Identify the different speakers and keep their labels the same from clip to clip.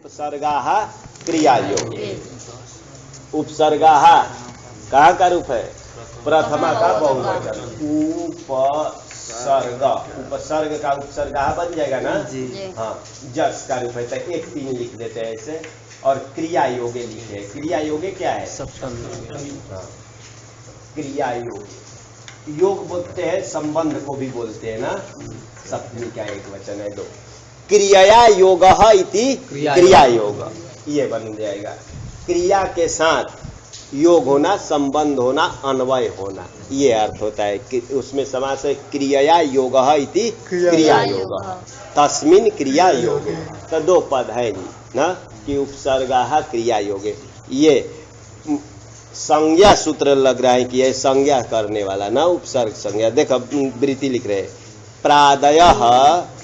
Speaker 1: उपसर्गाः क्रियायोगे। उपसर्गाः कहाँ का रूप है? प्रथमा का बहुवचन उपसर्ग। उपसर्ग का उपसर्गाः बन जाएगा ना जी। हाँ, जस का रूप है तो 1-3 लिख देते हैं ऐसे। और क्रिया योगे लिखे। क्रिया योगे क्या है? हाँ, क्रिया योग। योग बोलते हैं, संबंध को भी बोलते हैं ना। सप्तमी का एक वचन है दो। क्रिया योग इति क्रिया योग, ये बन जाएगा। क्रिया के साथ योग होना, संबंध होना, अन्वय होना, ये अर्थ होता है कि उसमें समास है क्रिया योग इति क्रिया योग। तस्मिन क्रिया योगे, तो दो पद है जी ना कि उपसर्गाः क्रिया योगे। ये संज्ञा सूत्र लग रहा है कि ये संज्ञा करने वाला ना, उपसर्ग संज्ञा। देखो वृत्ति लिख रहे हैं, प्रादयः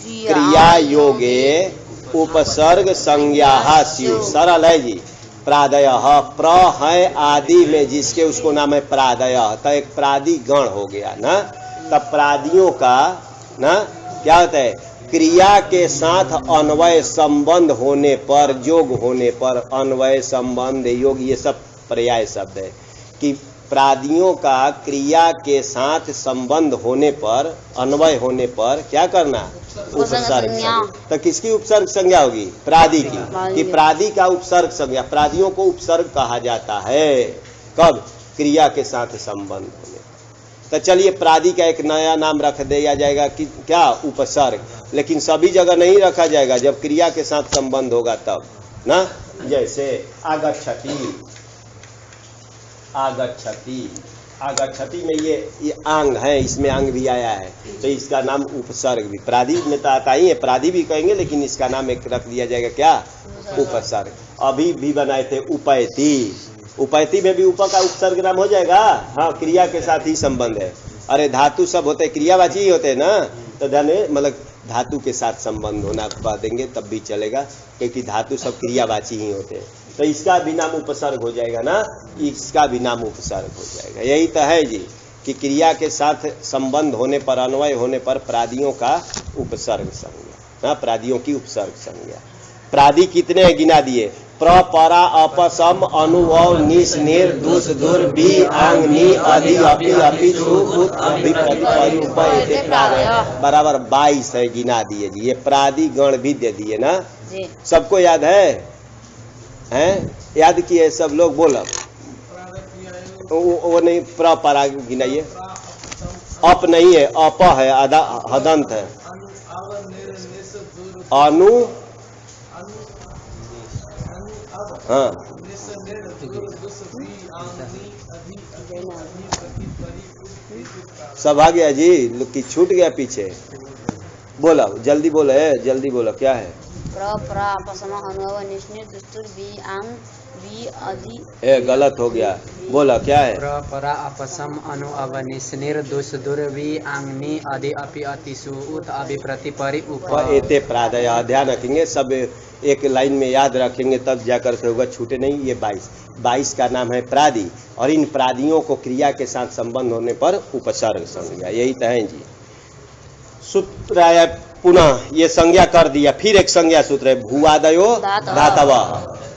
Speaker 1: क्रिया योगे उपसर्ग संज्ञाः स्युः। सरल है जी। प्रादयः, प्र है आदि में जिसके, उसको नाम है प्रादयः, तो एक प्रादि गण हो गया ना। तब प्रादियों का ना क्या होता है? क्रिया के साथ अन्वय संबंध होने पर, योग होने पर, अन्वय संबंध योग, ये सब पर्याय शब्द है कि प्रादियों का क्रिया के साथ संबंध होने पर, अन्वय होने पर क्या करना? उपसर्ग संज्ञा। तो किसकी उपसर्ग संज्ञा होगी? प्रादि की। कि प्रादि का उपसर्ग संज्ञा। प्रादियों को उपसर्ग कहा जाता है कब? क्रिया के साथ संबंध होने। तो चलिए प्रादि का एक नया नाम रख दिया जाएगा कि क्या? उपसर्ग। लेकिन सभी जगह नहीं रखा जाएगा, जब क्रिया के साथ संबंध होगा तब ना। जैसे आगच्छति, आगच्छति, आगच्छति में ये आंग है, इसमें आंग भी आया है, तो इसका नाम उपसर्ग भी। प्रादि में तो आता ही है, प्रादि भी कहेंगे, लेकिन इसका नाम एक रख दिया जाएगा क्या? उपसर्ग। अभी भी बनाए थे उपैति। उपैति में भी उप का उपसर्ग नाम हो जाएगा। हाँ, क्रिया के साथ ही संबंध है। अरे धातु सब होते हैं, क्रियावाची ही होते हैं ना, तो ध्यान मतलब धातु के साथ संबंध होना कह देंगे तब भी चलेगा, क्योंकि धातु सब क्रियावाची ही होते हैं। तो इसका भी नाम उपसर्ग हो जाएगा ना, इसका भी नाम उपसर्ग हो जाएगा। यही तो है जी कि क्रिया के साथ संबंध होने पर, अन्वय होने पर प्रादियों का उपसर्ग संज्ञा ना, प्रादियों की उपसर्ग संज्ञा। प्रादि कितने हैं गिना दिए? प्र, परा, अप, सम, अनु, औ, निस, निर, दुस, दुर, बी, आंग, नी, अधि, अपि, अपि, सु, उत, अभि, प्रति, परि, उप, एते, प्रादय। बराबर 22 है, गिना दिए जी। ये प्रादि गण भी दे दिए ना। सबको याद है? हैं? याद किए सब लोग? बोलो। वो नहीं, प्र परा गिनाइए। अप नहीं है, अप है, आधा हदंत है। अनु, हाँ, सब आ गया जी कि छूट गया पीछे? बोला जल्दी, बोलो है जल्दी बोलो, क्या है? गलत हो गया, बोला क्या है?
Speaker 2: परा अपसम अनु अवनिस्निर दुस दुर वी आंगनी अधि अपि अति सु उत अभि प्रति परि उप
Speaker 1: एते प्रादय। ध्यान रखेंगे, सब एक लाइन में याद रखेंगे तब जाकर के होगा, छूटे नहीं। ये 22 का नाम है प्रादि, और इन प्रादियों को क्रिया के साथ संबंध होने पर उपसर्ग संज्ञा। यही तो है जी। सूत्र आया पुनः, ये संज्ञा कर दिया, फिर एक संज्ञा सूत्र है भूवादयो धातवः।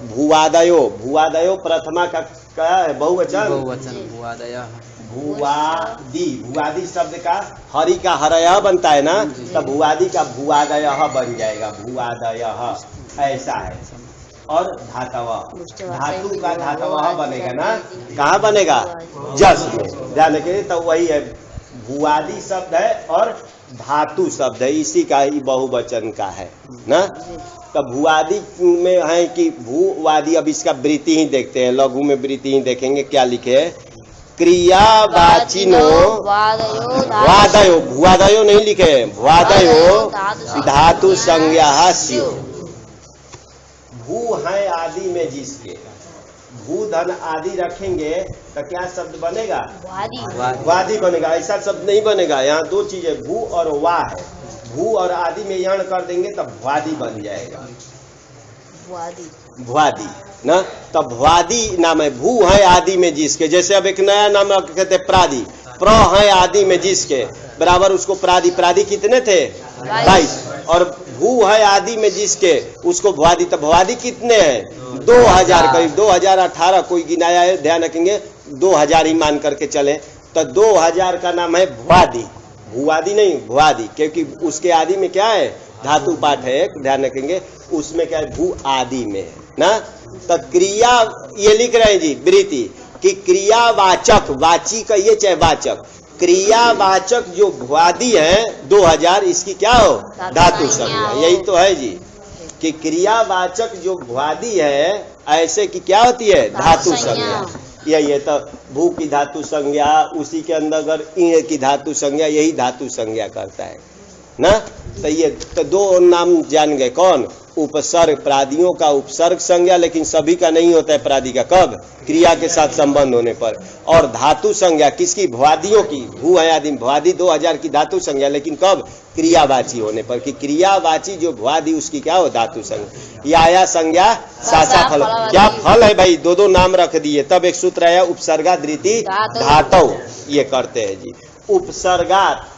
Speaker 1: भूवादयो, भूवादयो प्रथमा का क्या है? बहुवचन।
Speaker 2: भूवादयः।
Speaker 1: भूवादि, भूवादि शब्द का हरि का हरयः बनता है ना, तब भूवादि का भूवादयः बन जाएगा। भूवादयः ऐसा है। और धातवः, धातु का धातवः बनेगा ना। कहाँ बनेगा? जस में। ध्यान रखिए, तो वही है, भूवादि शब्द है और धातु शब्द है, इसी का ही बहुवचन का है ना। तो भूवादि में है कि भूवादि। अब इसका वृत्ति ही देखते हैं, लघु में वृत्ति ही देखेंगे क्या लिखे है। क्रियावाचिनो वादयो, भूवादयो नहीं लिखे, वादयो धातु संज्ञा स्युः। भू है आदि में जिसके, भू धन आदि रखेंगे तो क्या शब्द बनेगा? वादी बनेगा। ऐसा शब्द नहीं बनेगा। यहाँ दो चीजें, भू और वा है। भू और आदि में यण कर देंगे तब भ्वादि बन जाएगा। भ्वादि ना, तब भ्वादि नाम है। भू है आदि में जिसके, जैसे अब एक नया नाम कहते प्रादि। प्र है आदि में जिसके, बराबर उसको प्रादि। प्रादि कितने थे? 22। और भू है आदि में जिसके, उसको भवादि। तो भवादि कितने हैं? 2000 करीब, 2018 कोई गिनाया है, ध्यान रखेंगे 2000 ही मान करके चले। तो 2000 का नाम है भुआदि, भूआदि नहीं भुआदि, क्योंकि उसके आदि में क्या है? धातु पाठ है, ध्यान रखेंगे। उसमें क्या है? भू आदि में है ना। तो क्रिया ये लिख रहे हैं जी वृत्ति कि क्रियावाचक, वाची का ये चाहे वाचक, क्रियावाचक जो भुआदि है 2000, इसकी क्या हो? धातु संज्ञा। यही तो है जी कि क्रियावाचक जो भुआदि है ऐसे की क्या होती है? धातु संज्ञा। यही है। तो भू की धातु संज्ञा, उसी के अंदर अगर ईण की धातु संज्ञा, यही धातु संज्ञा करता है ना। तो ये तो दो नाम जान गए। कौन? उपसर्ग, प्रादियों का उपसर्ग संज्ञा, लेकिन सभी का नहीं होता है प्रादि का। कब? क्रिया के साथ संबंध होने पर। और धातु संज्ञा किसकी? भुआदियों की। भू है आदि, भुआदि 2000 की धातु संज्ञा, लेकिन कब? क्रियावाची होने पर। कि क्रियावाची जो भुआदि उसकी क्या हो? धातु संज्ञा। या संज्ञा सासा फल। क्या फल है भाई? दो नाम रख दिए। तब एक सूत्र आया उपसर्गा धृति धातु, ये करते हैं जी। उपसर्गात,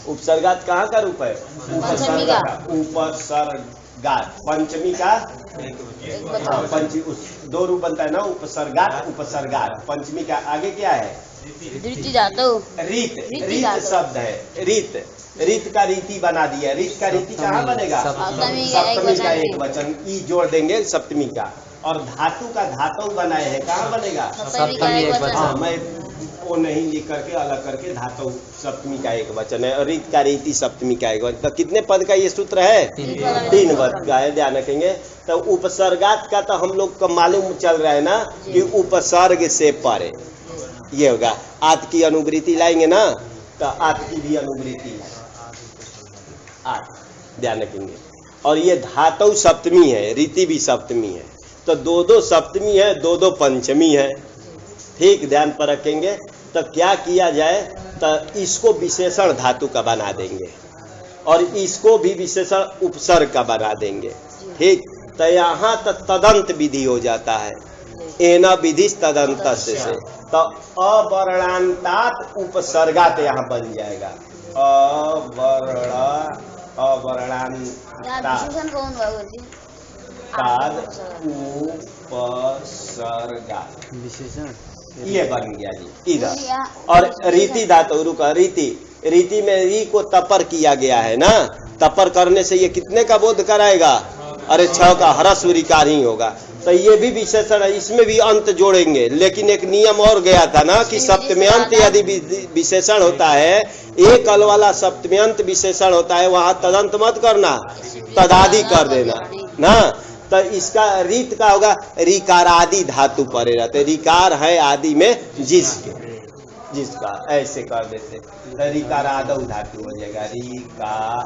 Speaker 1: उपसर्गात कहाँ का रूप है? उपसर्गात, उपसर्गात पंचमी का दो रूप बनता है ना, उपसर्गात उपसर्गात। पंचमी का आगे क्या है? रीत, रीत शब्द है। रीत, रीत का रीति बना दिया। रीत का रीति कहाँ बनेगा? सप्तमी का एक वचन, ई जोड़ देंगे सप्तमी का। और धातु का धातु बनाए हैं, कहाँ बनेगा? सप्तमी एक वचन। मैं वो नहीं लिख करके अलग करके धातु सप्तमी का एक वचन है। और रीत का रीति सप्तमी का एक वचन। तो कितने पद का ये सूत्र है? 3 पद का है, ध्यान रखेंगे। तो उपसर्गात का तो हम लोग को मालूम चल रहा है ना कि उपसर्ग से परे ये होगा। आत की अनुवृत्ति लाएंगे ना, तो आत की भी अनुवृत्ति आत, ध्यान रखेंगे। और ये धातु सप्तमी है, रीति भी सप्तमी है। तो 2 सप्तमी है, 2 पंचमी है। ठीक, ध्यान पर रखेंगे। तो क्या किया जाए? तो इसको विशेषण धातु का बना देंगे और इसको भी विशेषण उपसर्ग का बना देंगे। ठीक, तो यहाँ तदंत विधि हो जाता है। एना विधि तदंत से तो अवर्णांतात उपसर्गात यहाँ बन जाएगा। अवर्णांतात उपसर्गात ये बन गया जी इधर। और रीति धातु रुका, रीति, रीति में री को तपर किया गया है ना। तपर करने से ये कितने का बोध कराएगा? अरे 6 का ह्रस्व ऋकार ही होगा। तो ये भी विशेषण है, इसमें भी अंत जोड़ेंगे। लेकिन एक नियम और गया था ना कि सप्तम्यंत यदि विशेषण होता है, एक अल वाला सप्तम्यंत विशेषण होता है, वहां तदंत मत करना, तदादि कर देना ना। तो इसका रीत का होगा रिकारादि धातु परे रहते। रिकार है आदि में जिसका ऐसे कर देते, रिकारादौ धातु हो जाएगा। रिकारादौ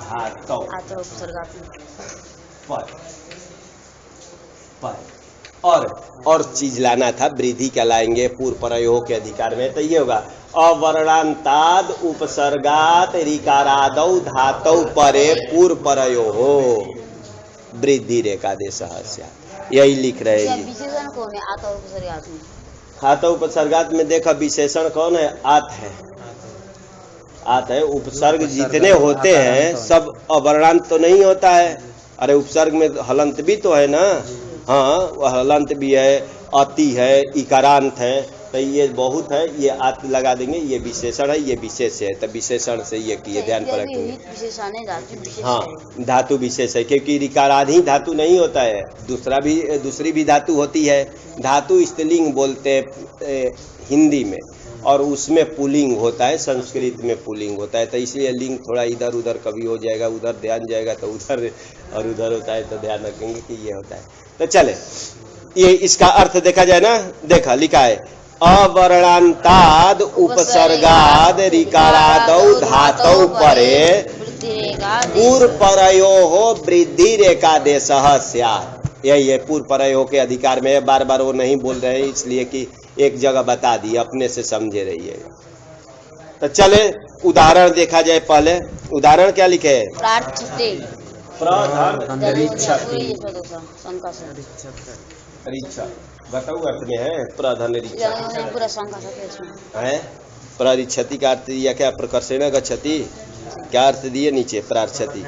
Speaker 1: धातु पर और चीज लाना था, वृद्धि क्या लाएंगे पूर्व प्रयोग के अधिकार में। तो ये होगा अवर्णांताद उपसर्गात रिकारादौ धातौ परे पूर्व प्रयोग वृद्धि रेखादेश। यही लिख रहे हैं।
Speaker 3: विशेषण कौन है? आता उपसर्गात में,
Speaker 1: आता उपसर्गात में देखा विशेषण कौन है? आत है, आत है। उपसर्ग जितने होते हैं सब अवर्णांत तो नहीं होता है। अरे उपसर्ग में हलंत भी तो है ना। हाँ, वह हलंत भी है, अति है, इकारांत है। तो ये बहुत है, ये आत लगा देंगे। ये विशेषण है, ये विशेष है। तो विशेषण से ये किए, ध्यान पर रखेंगे। हाँ, धातु विशेष है, क्योंकि रिकाराधि धातु नहीं होता है। दूसरी भी धातु होती है। धातु स्त्रीलिंग बोलते हैं हिंदी में, और उसमें पुलिंग होता है, संस्कृत में पुलिंग होता है। तो इसलिए लिंग थोड़ा इधर उधर कभी हो जाएगा, उधर ध्यान जाएगा तो उधर, और उधर होता है तो ध्यान रखेंगे कि ये होता है। तो चले, ये इसका अर्थ देखा जाए ना। देखा लिखा है अवर्णांताद उपसर्गाद रिकारादौ धातौ परे पूर्व परयोः वृद्धि रेखादेशः स्यात्। यही है, पूर्व परयोः के अधिकार में। बार बार वो नहीं बोल रहे हैं, इसलिए कि एक जगह बता दी, अपने से समझे रहिए। तो चले उदाहरण देखा जाए। पहले उदाहरण क्या लिखे है? बताऊ अर्थ में है प्रधन है। प्ररिच्छति का अर्थ या क्या? प्रकर्षण गच्छति, क्या अर्थ दिए नीचे? प्रार्थति।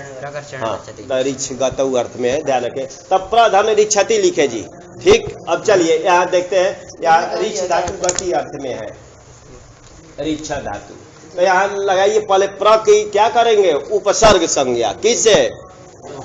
Speaker 1: हाँ, तो रिछ गतौ अर्थ में है, ध्यान रखें। तब प्रधन रिक्षति लिखे जी। ठीक, अब चलिए यहाँ देखते हैं, यहाँ रिछ धातु गति अर्थ में है, रिक्षा धातु। तो यहाँ लगाइए पहले प्र की क्या करेंगे? उपसर्ग संज्ञा। किससे?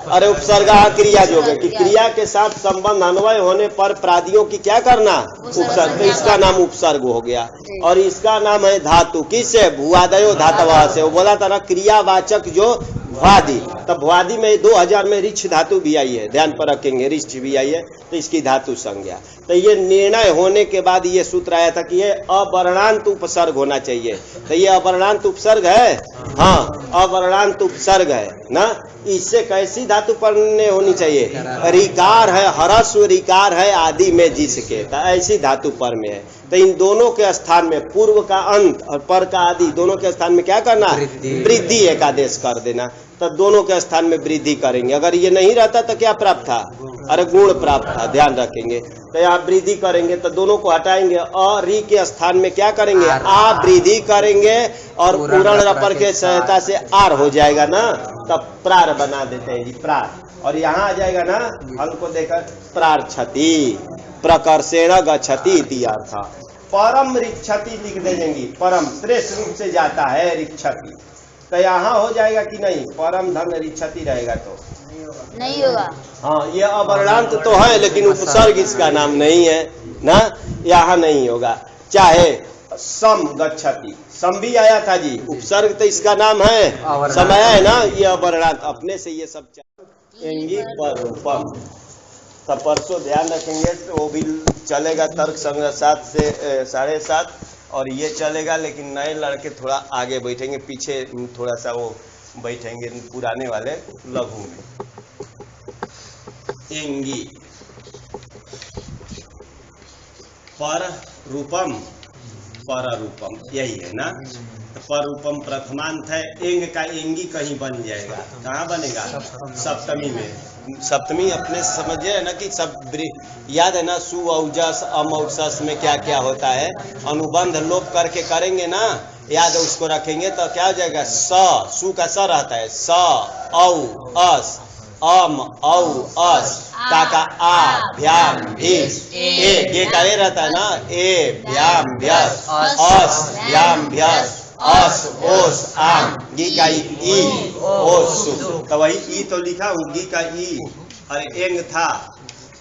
Speaker 1: अरे उपसर्गा क्रिया जो है कि क्रिया के साथ संबंध अन्वय होने पर प्रादियों की क्या करना? उपसर्ग। तो इसका नाम उपसर्ग हो गया और इसका नाम है धातु। किससे? भुआदयो धातवा से। वो बोला था ना क्रियावाचक जो भ्वादि, तब भ्वादि में 2000 में रिछ धातु भी आई है, ध्यान पर रखेंगे, रिछ भी आई है, तो इसकी धातु संज्ञा। तो ये निर्णय होने के बाद ये सूत्र आया था कि ये अवर्णांत उपसर्ग होना चाहिए। तो ये अवर्णांत उपसर्ग है, हाँ अवर्णांत उपसर्ग है ना। इससे कैसी धातु पढ़ने होनी चाहिए? रिकार है, हरस्व रिकार है आदि में जिसके, तो ऐसी धातु पर में है। तो इन दोनों के स्थान में पूर्व का अंत और पर का आदि दोनों के स्थान में क्या करना? वृद्धि एक आदेश कर देना। तो दोनों के स्थान में वृद्धि करेंगे। अगर ये नहीं रहता तो क्या प्राप्त था? अरे गुण प्राप्त था, ध्यान रखेंगे। तो यहाँ वृद्धि करेंगे तो दोनों को हटाएंगे और री के स्थान में क्या करेंगे? आ वृद्धि करेंगे और पूर्ण रपर के सहायता से आर हो जाएगा ना, तब प्रार बना देते हैं जी, प्रार। और यहाँ आ जाएगा ना फल को देकर प्रार्थति, प्रकर्षेण गच्छति इति अर्थ। परम रिक्षति लिख देंगे, परम श्रेष्ठ रूप से जाता है रिक्षति। तो यहाँ हो जाएगा कि नहीं? परम धन रिक्षति रहेगा तो
Speaker 3: नहीं होगा।
Speaker 1: हाँ, ये अवर्णांत तो है लेकिन उपसर्ग इसका नाम नहीं है ना, यहाँ नहीं होगा। चाहे सम गच्छति, सम भी आया था जी, उपसर्ग तो इसका नाम है, समय है ना, ये अवर्णांत अपने से ये सब एंगी पर रूपम। तब परसों ध्यान रखेंगे तो वो भी चलेगा तर्क संग्रह 7 से 7:30 और ये चलेगा, लेकिन नए लड़के थोड़ा आगे बैठेंगे, पीछे थोड़ा सा वो बैठेंगे पुराने वाले लघु में। एंगी पर रूपम, पर रूपम यही है ना। तो पर रूपम प्रथमांत है, एंग का एंगी कहीं बन जाएगा, कहाँ बनेगा? सप्तमी में। सप्तमी अपने समझे है ना कि सब याद है ना, सु औजस अमौसस में क्या क्या होता है, अनुबंध लोप करके करेंगे ना, याद है उसको रखेंगे तो क्या हो जाएगा? स, सु का स रहता है, स औ अस, अम औ अस, ता का आ भ्याम भीस, ये का ए रहता है ना, ए भ्याम भ्यस, अस भ्याम भ्यस, अस ओस आम, गी का ई ओस सु। तो वही ई तो लिखा हूँ, गी का ई। अरे एंग था,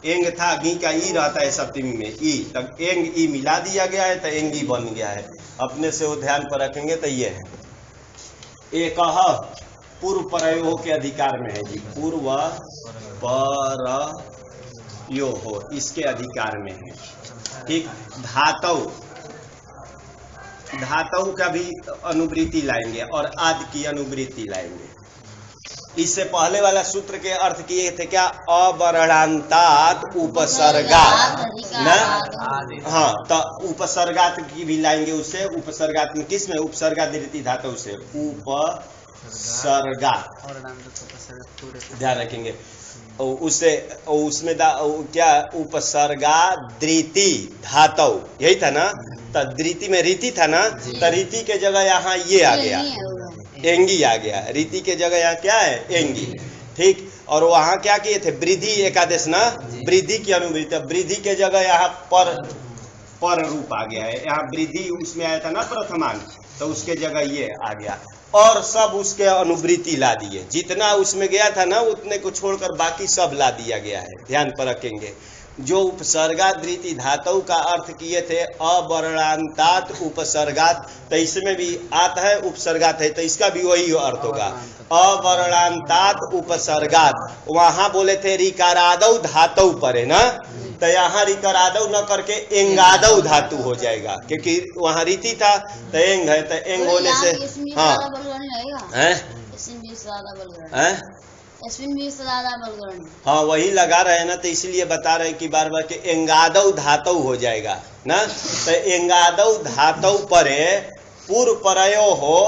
Speaker 1: एंग था, गी का ई रहता है सप्तमी में, ई तब एंग ई मिला दिया गया है तो एंगी बन गया है। अपने से वो ध्यान पर रखेंगे तो ये है। एक पूर्व परयो के अधिकार में है जी, पूर्व पर यो हो इसके अधिकार में है। ठीक, धातु, धातु का भी अनुवृत्ति लाएंगे और आदि की अनुवृत्ति लाएंगे। इससे पहले वाला सूत्र के अर्थ किए थे क्या? अवर्णांतात उपसर्गात ना, हाँ तो उपसर्गात की भी लाएंगे उससे। उपसर्गात में किस में? उपसर्गादिति धातु से उपसर्गात, ध्यान रखेंगे। उससे उसमें क्या? उपसर्गादृति धातु यही था ना, तो धृति में रीति था ना, तो रीति के जगह यहाँ ये आ गया, एंगी आ गया। रीति के जगह यहाँ क्या है? एंगी। ठीक, और वहाँ क्या किए थे? वृद्धि एकादेश ना, वृद्धि की अनुवृत्ति, वृद्धि के जगह यहाँ पर रूप आ गया है। यहाँ वृद्धि उसमें आया था ना प्रथमांत, तो उसके जगह ये आ गया और सब उसके अनुवृत्ति ला दिए। जितना उसमें गया था ना उतने को छोड़कर बाकी सब ला दिया गया है, ध्यान पर रखेंगे। जो उपसर्गादृति धातु का अर्थ किए थे अवर्णांतात उपसर्गात, तो इसमें भी आता है उपसर्गात है, तो इसका भी वही अर्थ होगा, अवर्णांतात उपसर्गात। वहां बोले थे रिकारादौ धातु पर है ना, तो यहाँ रिकारादौ न करके एंगादौ धातु हो जाएगा, क्योंकि वहाँ रीति था तो एंग है, तो एंग होने से हाँ हाँ वही लगा रहे हैं ना, तो इसलिए बता रहे हैं कि बार बार के एंगादौ धातु हो जाएगा ना। तो एंगादौ धातु परे पूर्व परयो हो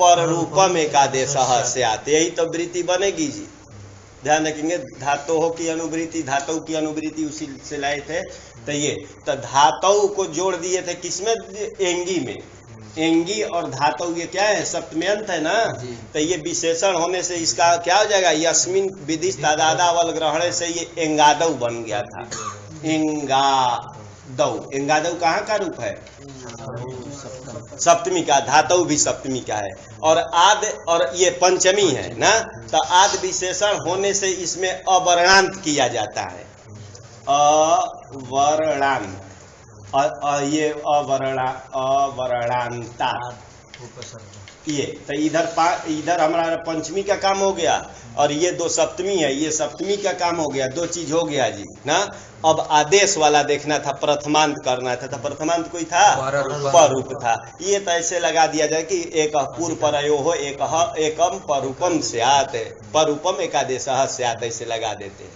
Speaker 1: पर रूपम एकादेश से आते, यही तो वृत्ति बनेगी जी। ध्यान रखेंगे, धातु हो की अनुवृत्ति, धातु की अनुवृत्ति उसी से लाए थे। तो ये तो धातु को जोड़ दिए थे किसमें? एंगी में। एंगी और धातु ये क्या है, सप्तम्यंत है ना। तो ये विशेषण होने से इसका क्या हो जाएगा, यस्मिन विदिश तादादावल ग्रहण से ये एंगादव बन गया था। एंगादव, एंगादव कहाँ का रूप है, सप्तमी का, धातु भी सप्तमी का है। और आद और ये पंचमी है ना, तो आद विशेषण होने से इसमें अवर्णांत किया जाता है, अवर्णांत, ये अवर्णांता ये। तो इधर हमारा पंचमी का काम हो गया और ये दो सप्तमी है, ये सप्तमी का काम हो गया, दो चीज हो गया जी ना। अब आदेश वाला देखना था, प्रथमांत करना था, तो प्रथमांत कोई था, परूप था। ये तो ऐसे लगा दिया जाए कि एक पूर्व परयो हो, एकम परूपम स्यात्, परूपम एकादेशः स्यात्, ऐसे लगा देते हैं,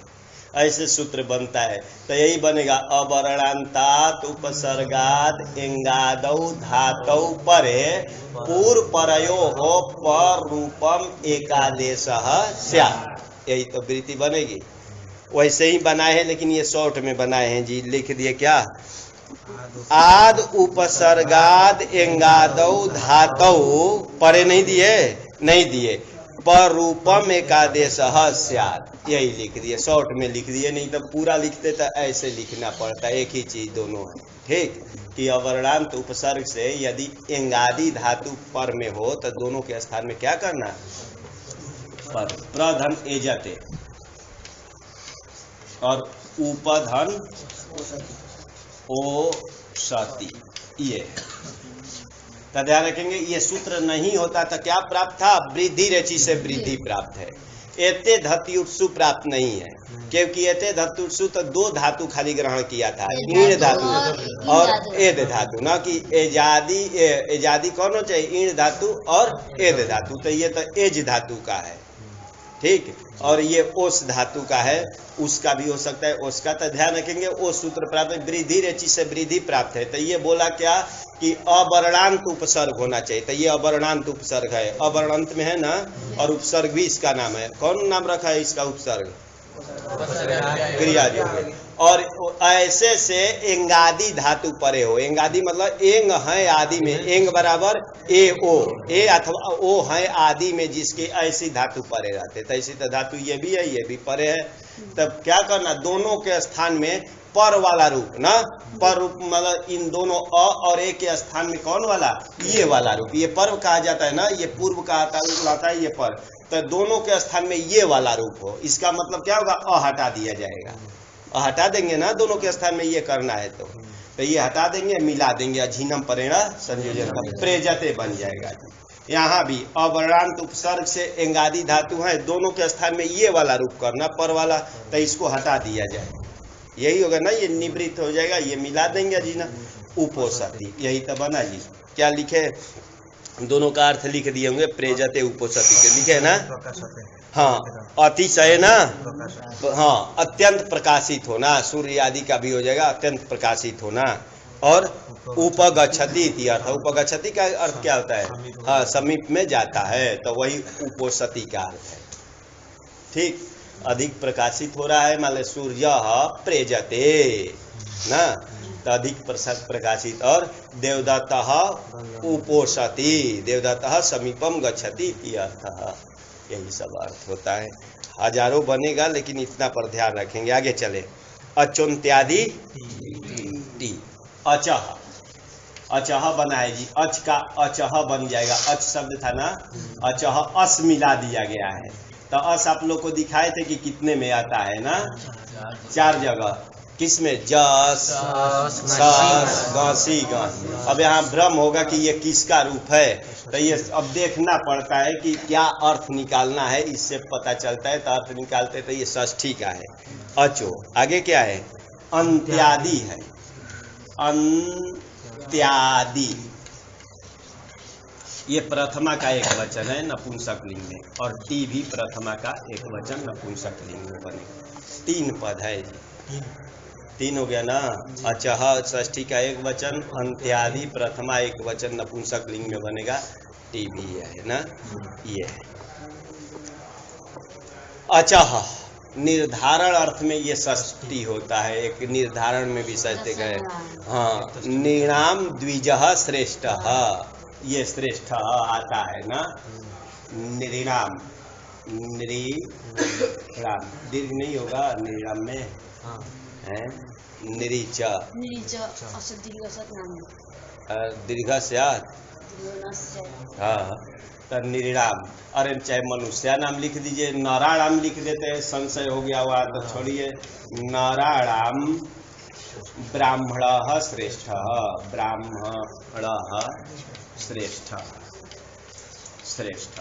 Speaker 1: ऐसे सूत्र बनता है। तो यही बनेगा अवर्णांतात उपसर्गाद एंगादौ धातौ परे पूर्व परयो हो परूपम एकादेशः स्यात्, यही तो वृत्ति बनेगी। वैसे ही बनाए हैं, लेकिन ये शॉर्ट में बनाए हैं जी, लिख दिए क्या, आद उपसर्गाद एंगादौ धातौ परे नहीं दिए परूपम एकादेशः स्यात्, यही लिख दिए, शॉर्ट में लिख दिए, नहीं तो पूरा लिखते तो ऐसे लिखना पड़ता, एक ही चीज दोनों है, ठीक। कि अवर्णांत उपसर्ग से यदि एंगादि धातु पर में हो तो दोनों के स्थान में क्या करना, पर, प्रधन एजते और उपधन ओषति, ये तो ध्यान रखेंगे। ये सूत्र नहीं होता तो क्या प्राप्त था, वृद्धि रचि से वृद्धि प्राप्त है, एते धत्युत्सु प्राप्त नहीं है, क्योंकि एते धत्युत्सु तो दो धातु खाली ग्रहण किया था, ईण धातु और एद धातु, ना कि एजादी कौन हो चाहिए, ईण धातु और एद धातु, तो ये तो एज धातु का है, ठीक। और ये ओस धातु का है, उसका भी हो सकता है, ओस का, तो ध्यान रखेंगे। ओ सूत्र प्राप्त है, वृद्धि रचि से वृद्धि प्राप्त है। तो ये बोला क्या कि अवर्णांत उपसर्ग होना चाहिए, तो ये अवर्णांत उपसर्ग है, अवर्णांत में है ना, और उपसर्ग भी इसका नाम है, कौन नाम रखा है इसका उपसर्ग, क्रियायोग। और ऐसे से एंगादि धातु परे हो, एंगादि मतलब एंग है आदि में, एंग बराबर ए ओ, ए अथवा ओ है आदि में जिसके ऐसी धातु परे रहते, तो ऐसी तो धातु ये भी है, ये भी परे है। तब क्या करना, दोनों के स्थान में पर वाला रूप ना, पर रूप मतलब इन दोनों अ और ए के स्थान में कौन वाला, ये वाला रूप, ये पर्व कहा जाता है ना, ये पूर्व का आता है, ये पर, तो दोनों के स्थान में ये वाला रूप हो, इसका मतलब क्या होगा, अ हटा दिया जाएगा, अ हटा देंगे ना, दोनों के स्थान में ये करना है तो ये हटा देंगे, मिला देंगे, अझीनम परेणा संयोजन का प्रेजते बन जाएगा। यहाँ भी अवर्णांत उपसर्ग से एंगादि धातु है, दोनों के स्थान में ये वाला रूप करना, पर वाला, तो इसको हटा दिया जाए, यही होगा ना, ये निवृत्त हो जाएगा, ये मिला देंगे अजीना, उपोषति, यही तो बना जी। क्या लिखे, दोनों का अर्थ लिख दिए होंगे, प्रेजते उपोषति के लिखे ना, हाँ, अतिशय ना, हाँ, अत्यंत प्रकाशित होना, सूर्य आदि का भी हो जाएगा, अत्यंत प्रकाशित होना। और उपगच्छति इति अर्थ, उपगच्छति का अर्थ क्या होता है, हाँ, समीप में जाता है, तो वही उपोषति का अर्थ है, ठीक। अधिक प्रकाशित हो रहा है, मान लो सूर्य प्रेजते ना, तो अधिक प्रकाशित। और देवदत्तः उपोषति, देवदत्तः समीपम गच्छति इति अर्थ, यही सब अर्थ होता है। हजारों बनेगा, लेकिन इतना पर ध्यान रखेंगे, आगे चले। अचोन्त्यादि टी, अचह, अचह बना है जी, अच का अचह बन जाएगा, अच शब्द था ना, अचह अस मिला दिया गया है, तो अस आप लोग को दिखाए थे कि कितने में आता है ना, 4 जगह, किसमें, जस, सस, गासी, गासी। अब यहाँ भ्रम होगा कि ये किसका रूप है, तो ये अब देखना पड़ता है कि क्या अर्थ निकालना है, इससे पता चलता है, तो अर्थ निकालते तो ये षष्ठी का है, अचो। आगे क्या है, अंत्यादि है, अंत्यादि, ये प्रथमा का एक वचन है नपुंसक लिंग में, और टी भी प्रथमा का एक वचन नपुंसक लिंग में बनेगा। 3 पद है जी, 3 हो गया ना, अचह षष्ठी का एक वचन, अंत्यादि प्रथमा एक वचन नपुंसक लिंग में बनेगा, टी भी है ना, ये अचह निर्धारण अर्थ में ये षष्ठी होता है, एक निर्धारण में भी षष्ठी है, हाँ, निर्णाम द्विजः श्रेष्ठः, ये श्रेष्ठ आता है ना, निरिणाम, निरिणाम दीर्घ नहीं होगा निरिणाम में है, निरीच दीर्घ स्यात्, हाँ तो निरिणाम। अरे चाहे मनुष्य नाम लिख दीजिए, नारायणाम लिख देते हैं, संशय हो गया हुआ तो छोड़िए, नारायणाम ब्राह्मण श्रेष्ठ, ब्राह्मण श्रेष्ठ, श्रेष्ठ।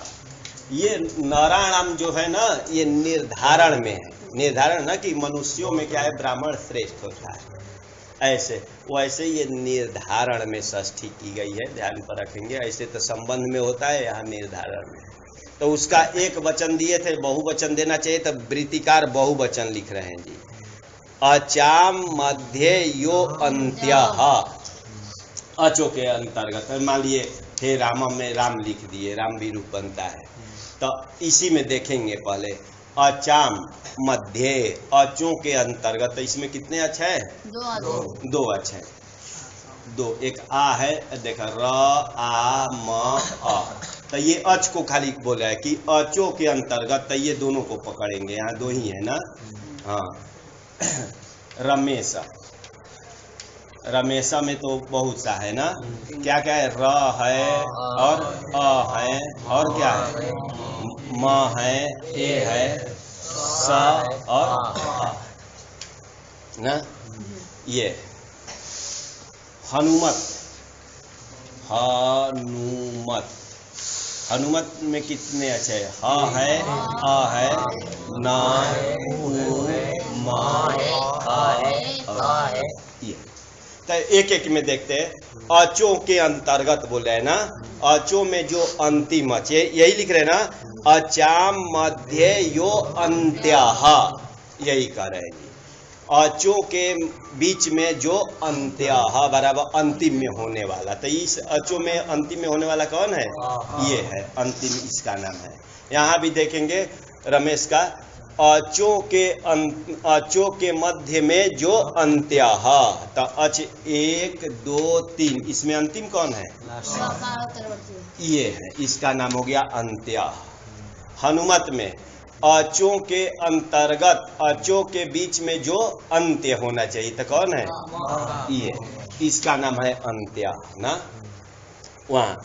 Speaker 1: ये नारायणाम जो है ना, ये निर्धारण में है, निर्धारण ना कि मनुष्यों में क्या है, ब्राह्मण श्रेष्ठ होता है, ऐसे वैसे ये निर्धारण में षष्ठी की गई है, ध्यान पर रखेंगे। ऐसे तो संबंध में होता है, यहाँ निर्धारण में। तो उसका एक वचन दिए थे, बहुवचन देना चाहिए, तो वृत्तिकार बहुवचन लिख रहे हैं जी। अचाम मध्य यो अंत्यः, अचो के अंतर्गत, मान लिए हे राम में राम लिख दिए, राम भी रूप बनता है, तो इसी में देखेंगे पहले अचाम मध्य, अचों के अंतर्गत। तो इसमें कितने अच है? दो अच है, दो, एक आ है, देखा र आ म अ, तो ये अच को खाली बोला है कि अचों के अंतर्गत, तो ये दोनों को पकड़ेंगे, यहाँ दो ही है ना। हाँ रमेश, रमेशा में तो बहुत सा है ना, क्या क्या है, र है और अ है और क्या है, म है, ए है, स और अ ना। ये हनुमत, हनुमत, हनुमत में कितने अच्छे, ह है, अ है, न, उ, म, अ, ये। तो एक एक में देखते हैं, अचों के अंतर्गत बोल रहे हैं ना, अचों में जो अंतिम अच, यही लिख रहे हैं ना, अचाम मध्य यो अंत्यः, यही कह रहे हैं जी। अचों के बीच में जो अंत्यः बराबर अंतिम में होने वाला, तो इस अचों में अंतिम में होने वाला कौन है, ये है अंतिम, इसका नाम है। यहाँ भी देखेंगे रमेश का, अचों के मध्य में जो अंत्यः, तो अच 1 2 3, इसमें अंतिम कौन है, ये है, इसका नाम हो गया अंत्यः। हनुमत में अचों के अंतर्गत, अचों के बीच में जो अंत्य होना चाहिए, तो कौन है, ये, इसका नाम है अंत्यः ना। वहां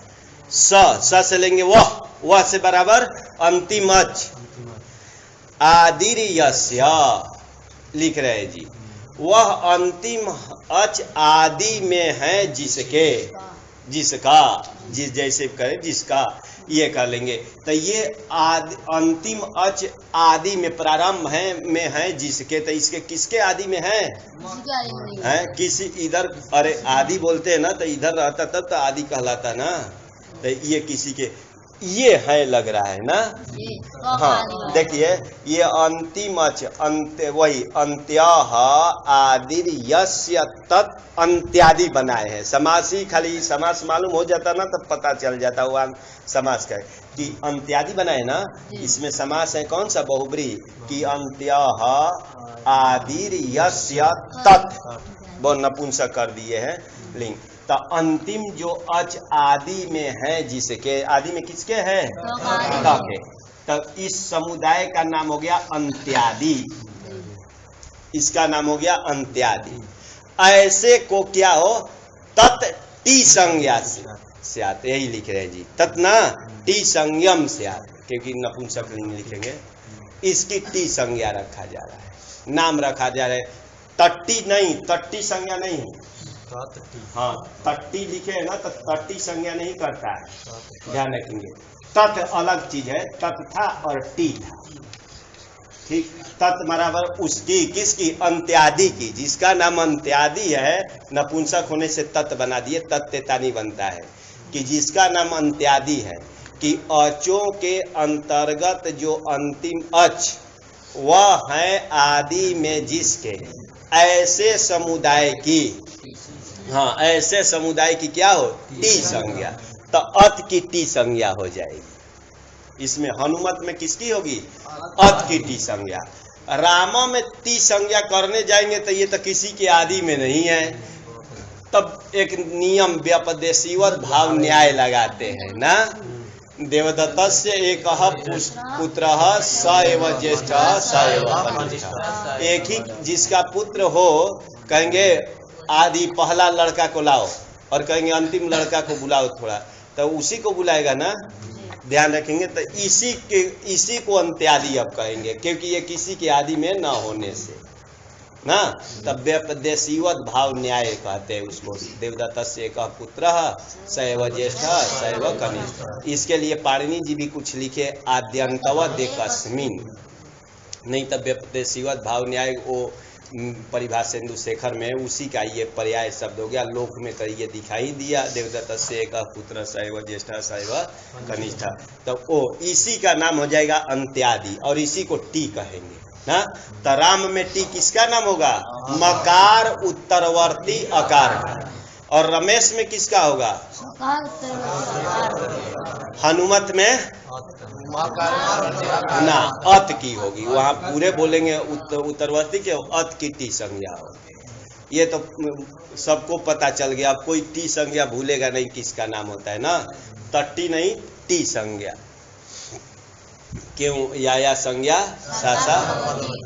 Speaker 1: स से लेंगे वह से बराबर अंतिम अच, आदिर यस्य लिख रहे जी, वह अंतिम अच आदि में है जिसके, जिसका, जिस जैसे करें जिसका, ये कर लेंगे। तो ये आदि, अंतिम अच आदि में प्रारंभ है, में है जिसके, तो इसके किसके आदि में है, किसी इधर, अरे आदि बोलते हैं ना, तो इधर रहता तब तो आदि कहलाता ना, तो ये किसी के, ये है लग रहा है ना। हाँ देखिए, ये अंतिम अच, अंत्य, वही अंत्यः आदिर यस्य तत्, अंत्यादि बनाए हैं। समासी खाली समास मालूम हो जाता ना, तब पता चल जाता हुआ समास का कि अंत्यादि बनाए ना। इसमें समास है कौन सा, बहुब्री, कि अंत्यः आदिर यस्य तत्, वो नपुंसक कर दिए हैं लिंग। तो अंतिम जो अच आदि में है जिसके, आदि में किसके है, के, तब इस समुदाय का नाम हो गया अंत्यादि, इसका नाम हो गया अंत्यादि। ऐसे को क्या हो, तत् टी संज्ञा से आते, यही लिख रहे हैं जी, तत् ना टी संयम से आते, क्योंकि नपुंसक लिंग लिखेंगे, इसकी टी संज्ञा रखा जा रहा है, नाम रखा जा रहा है, तट्टी नहीं, तट्टी संज्ञा नहीं। हाँ तट्टी लिखे है ना, तो तट्टी संज्ञा नहीं करता है, ध्यान रखेंगे। तत् अलग चीज है, तत् था और टी था, ठीक। तत् बराबर उसकी, किसकी, अंत्यादि की, जिसका नाम अंत्यादि है, नपुंसक होने से तत् बना दिए, तत्तेतानी बनता है, कि जिसका नाम अंत्यादि है, कि अचों के अंतर्गत जो अंतिम अच, वह है आदि में जिसके, ऐसे समुदाय की, हाँ ऐसे समुदाय की क्या हो, टी संज्ञा, तो अत की टी संज्ञा हो जाएगी। इसमें हनुमत में किसकी होगी, अत की टी संज्ञा। रामा में टी संज्ञा करने जाएंगे तो ये तो किसी के आदि में नहीं है, तब एक नियम व्यपदेशीवत भाव न्याय लगाते हैं ना। देवदत्तस्य एकः पुत्रः स एव ज्येष्ठः स एव कनिष्ठः। एक ही जिसका पुत्र हो, कहेंगे आदि पहला लड़का को लाओ और कहेंगे अंतिम लड़का को बुलाओ थोड़ा, तो उसी को बुलाएगा ना, ध्यान रखेंगे। तो इसी को अंत्यादि अब कहेंगे, क्योंकि ये किसी के आदि में न होने से ना, तब व्यपदेशीवत भाव न्याय कहते हैं उसको। देवदत्तस्य एकः पुत्रः स एव ज्येष्ठः स एव कनिष्ठः। इसके लिए पाणिनि जी भी कुछ लिखे आद्यंतवत् एकस्मिन्, नहीं तब व्यपदेशीवत भाव न्याय वो परिभाषेन्दु शेखर में उसी का ये पर्याय शब्द हो गया। लोक में तो ये दिखाई दिया देवदत्तस्य एकः पुत्रः स एव ज्येष्ठः स एव कनिष्ठः, तो वो इसी का नाम हो जाएगा अंत्यादि, और इसी को टी कहेंगे ना। तो राम में टी किसका नाम होगा? मकार उत्तरवर्ती अकार का। और रमेश में किसका होगा? हनुमत में ना अत की होगी, वहाँ पूरे बोलेंगे उत्तरवर्ती के अत की टी संज्ञा होगी। ये तो सबको पता चल गया, अब कोई टी संज्ञा भूलेगा नहीं किसका नाम होता है ना। तट्टी नहीं, टी संज्ञा। क्यों? या संज्ञा सासा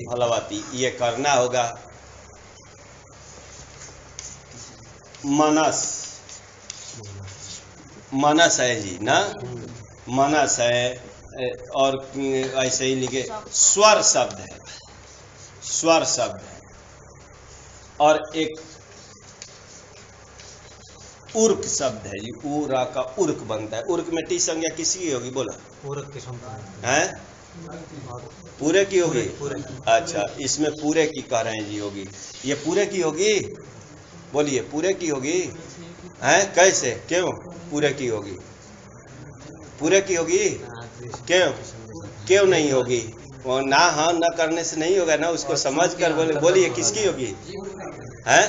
Speaker 1: फलवती, ये करना होगा। मनस है जी ना, मनस है। और ऐसे ही लिखे स्वर शब्द है, स्वर शब्द है। और एक उर्क शब्द है, ये उरा का उर्क बनता है। उर्क में टी संज्ञा किसकी होगी? बोला है, पूरे की होगी। अच्छा, इसमें पूरे की कह रहे हैं जी होगी, ये पूरे की होगी। बोलिए पूरे की होगी है? कैसे? क्यों पूरे की होगी? पूरे की होगी क्यों? क्यों नहीं होगी? वो ना हाँ न करने से नहीं होगा ना, उसको समझ कर बोलिए किसकी होगी? है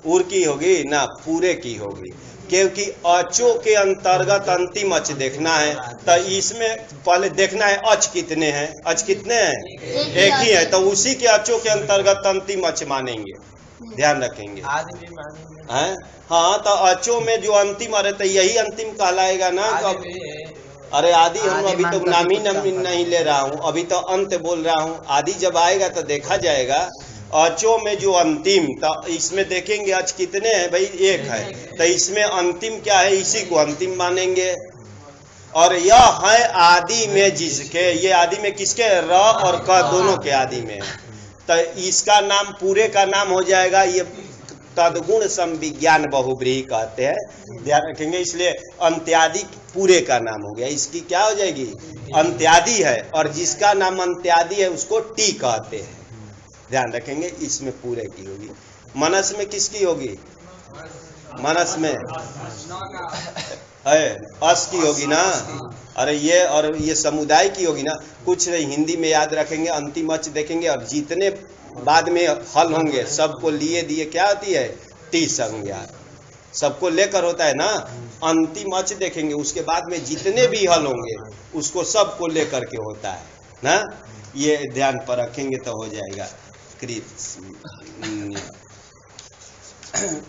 Speaker 1: उर की होगी ना, पूरे की होगी। क्योंकि अचो के अंतर्गत अंतिम अच देखना है, तो इसमें पहले देखना है अच कितने हैं। अच कितने हैं? एक ही है, तो उसी के अचो के अंतर्गत अंतिम अच मानेंगे, ध्यान रखेंगे। हैं? हाँ, तो अचो में जो अंतिम अरे तो यही अंतिम कहलाएगा ना। अरे आदि हम अभी तो नाम ही नहीं ले रहा हूँ, अभी तो अंत बोल रहा हूँ। आदि जब आएगा तो देखा जाएगा। अचो में जो अंतिम, तो इसमें देखेंगे अच कितने हैं भाई? एक है, तो इसमें अंतिम क्या है? इसी को अंतिम मानेंगे। और यह है आदि में जिसके, ये आदि में किसके? र और क दोनों के आदि में, तो इसका नाम पूरे का नाम हो जाएगा। ये तदगुण संविज्ञान बहुब्रीहि कहते हैं, ध्यान रखेंगे। इसलिए अंत्यादि पूरे का नाम हो गया। इसकी क्या हो जाएगी? अंत्यादि है, और जिसका नाम अंत्यादि है उसको टी कहते हैं, ध्यान रखेंगे। इसमें पूरे की होगी। मनस में किसकी होगी? मनस में है अस की होगी ना। अरे ये और ये समुदाय की होगी ना। कुछ नहीं, हिंदी में याद रखेंगे, अंतिम अच देखेंगे, और जितने बाद में हल होंगे सबको लिए दिए क्या होती है? टी संज्ञा। सबको लेकर होता है ना। अंतिम अच देखेंगे, उसके बाद में जितने भी हल होंगे उसको सबको लेकर के होता है ना। ये ध्यान पर रखेंगे तो हो जाएगा।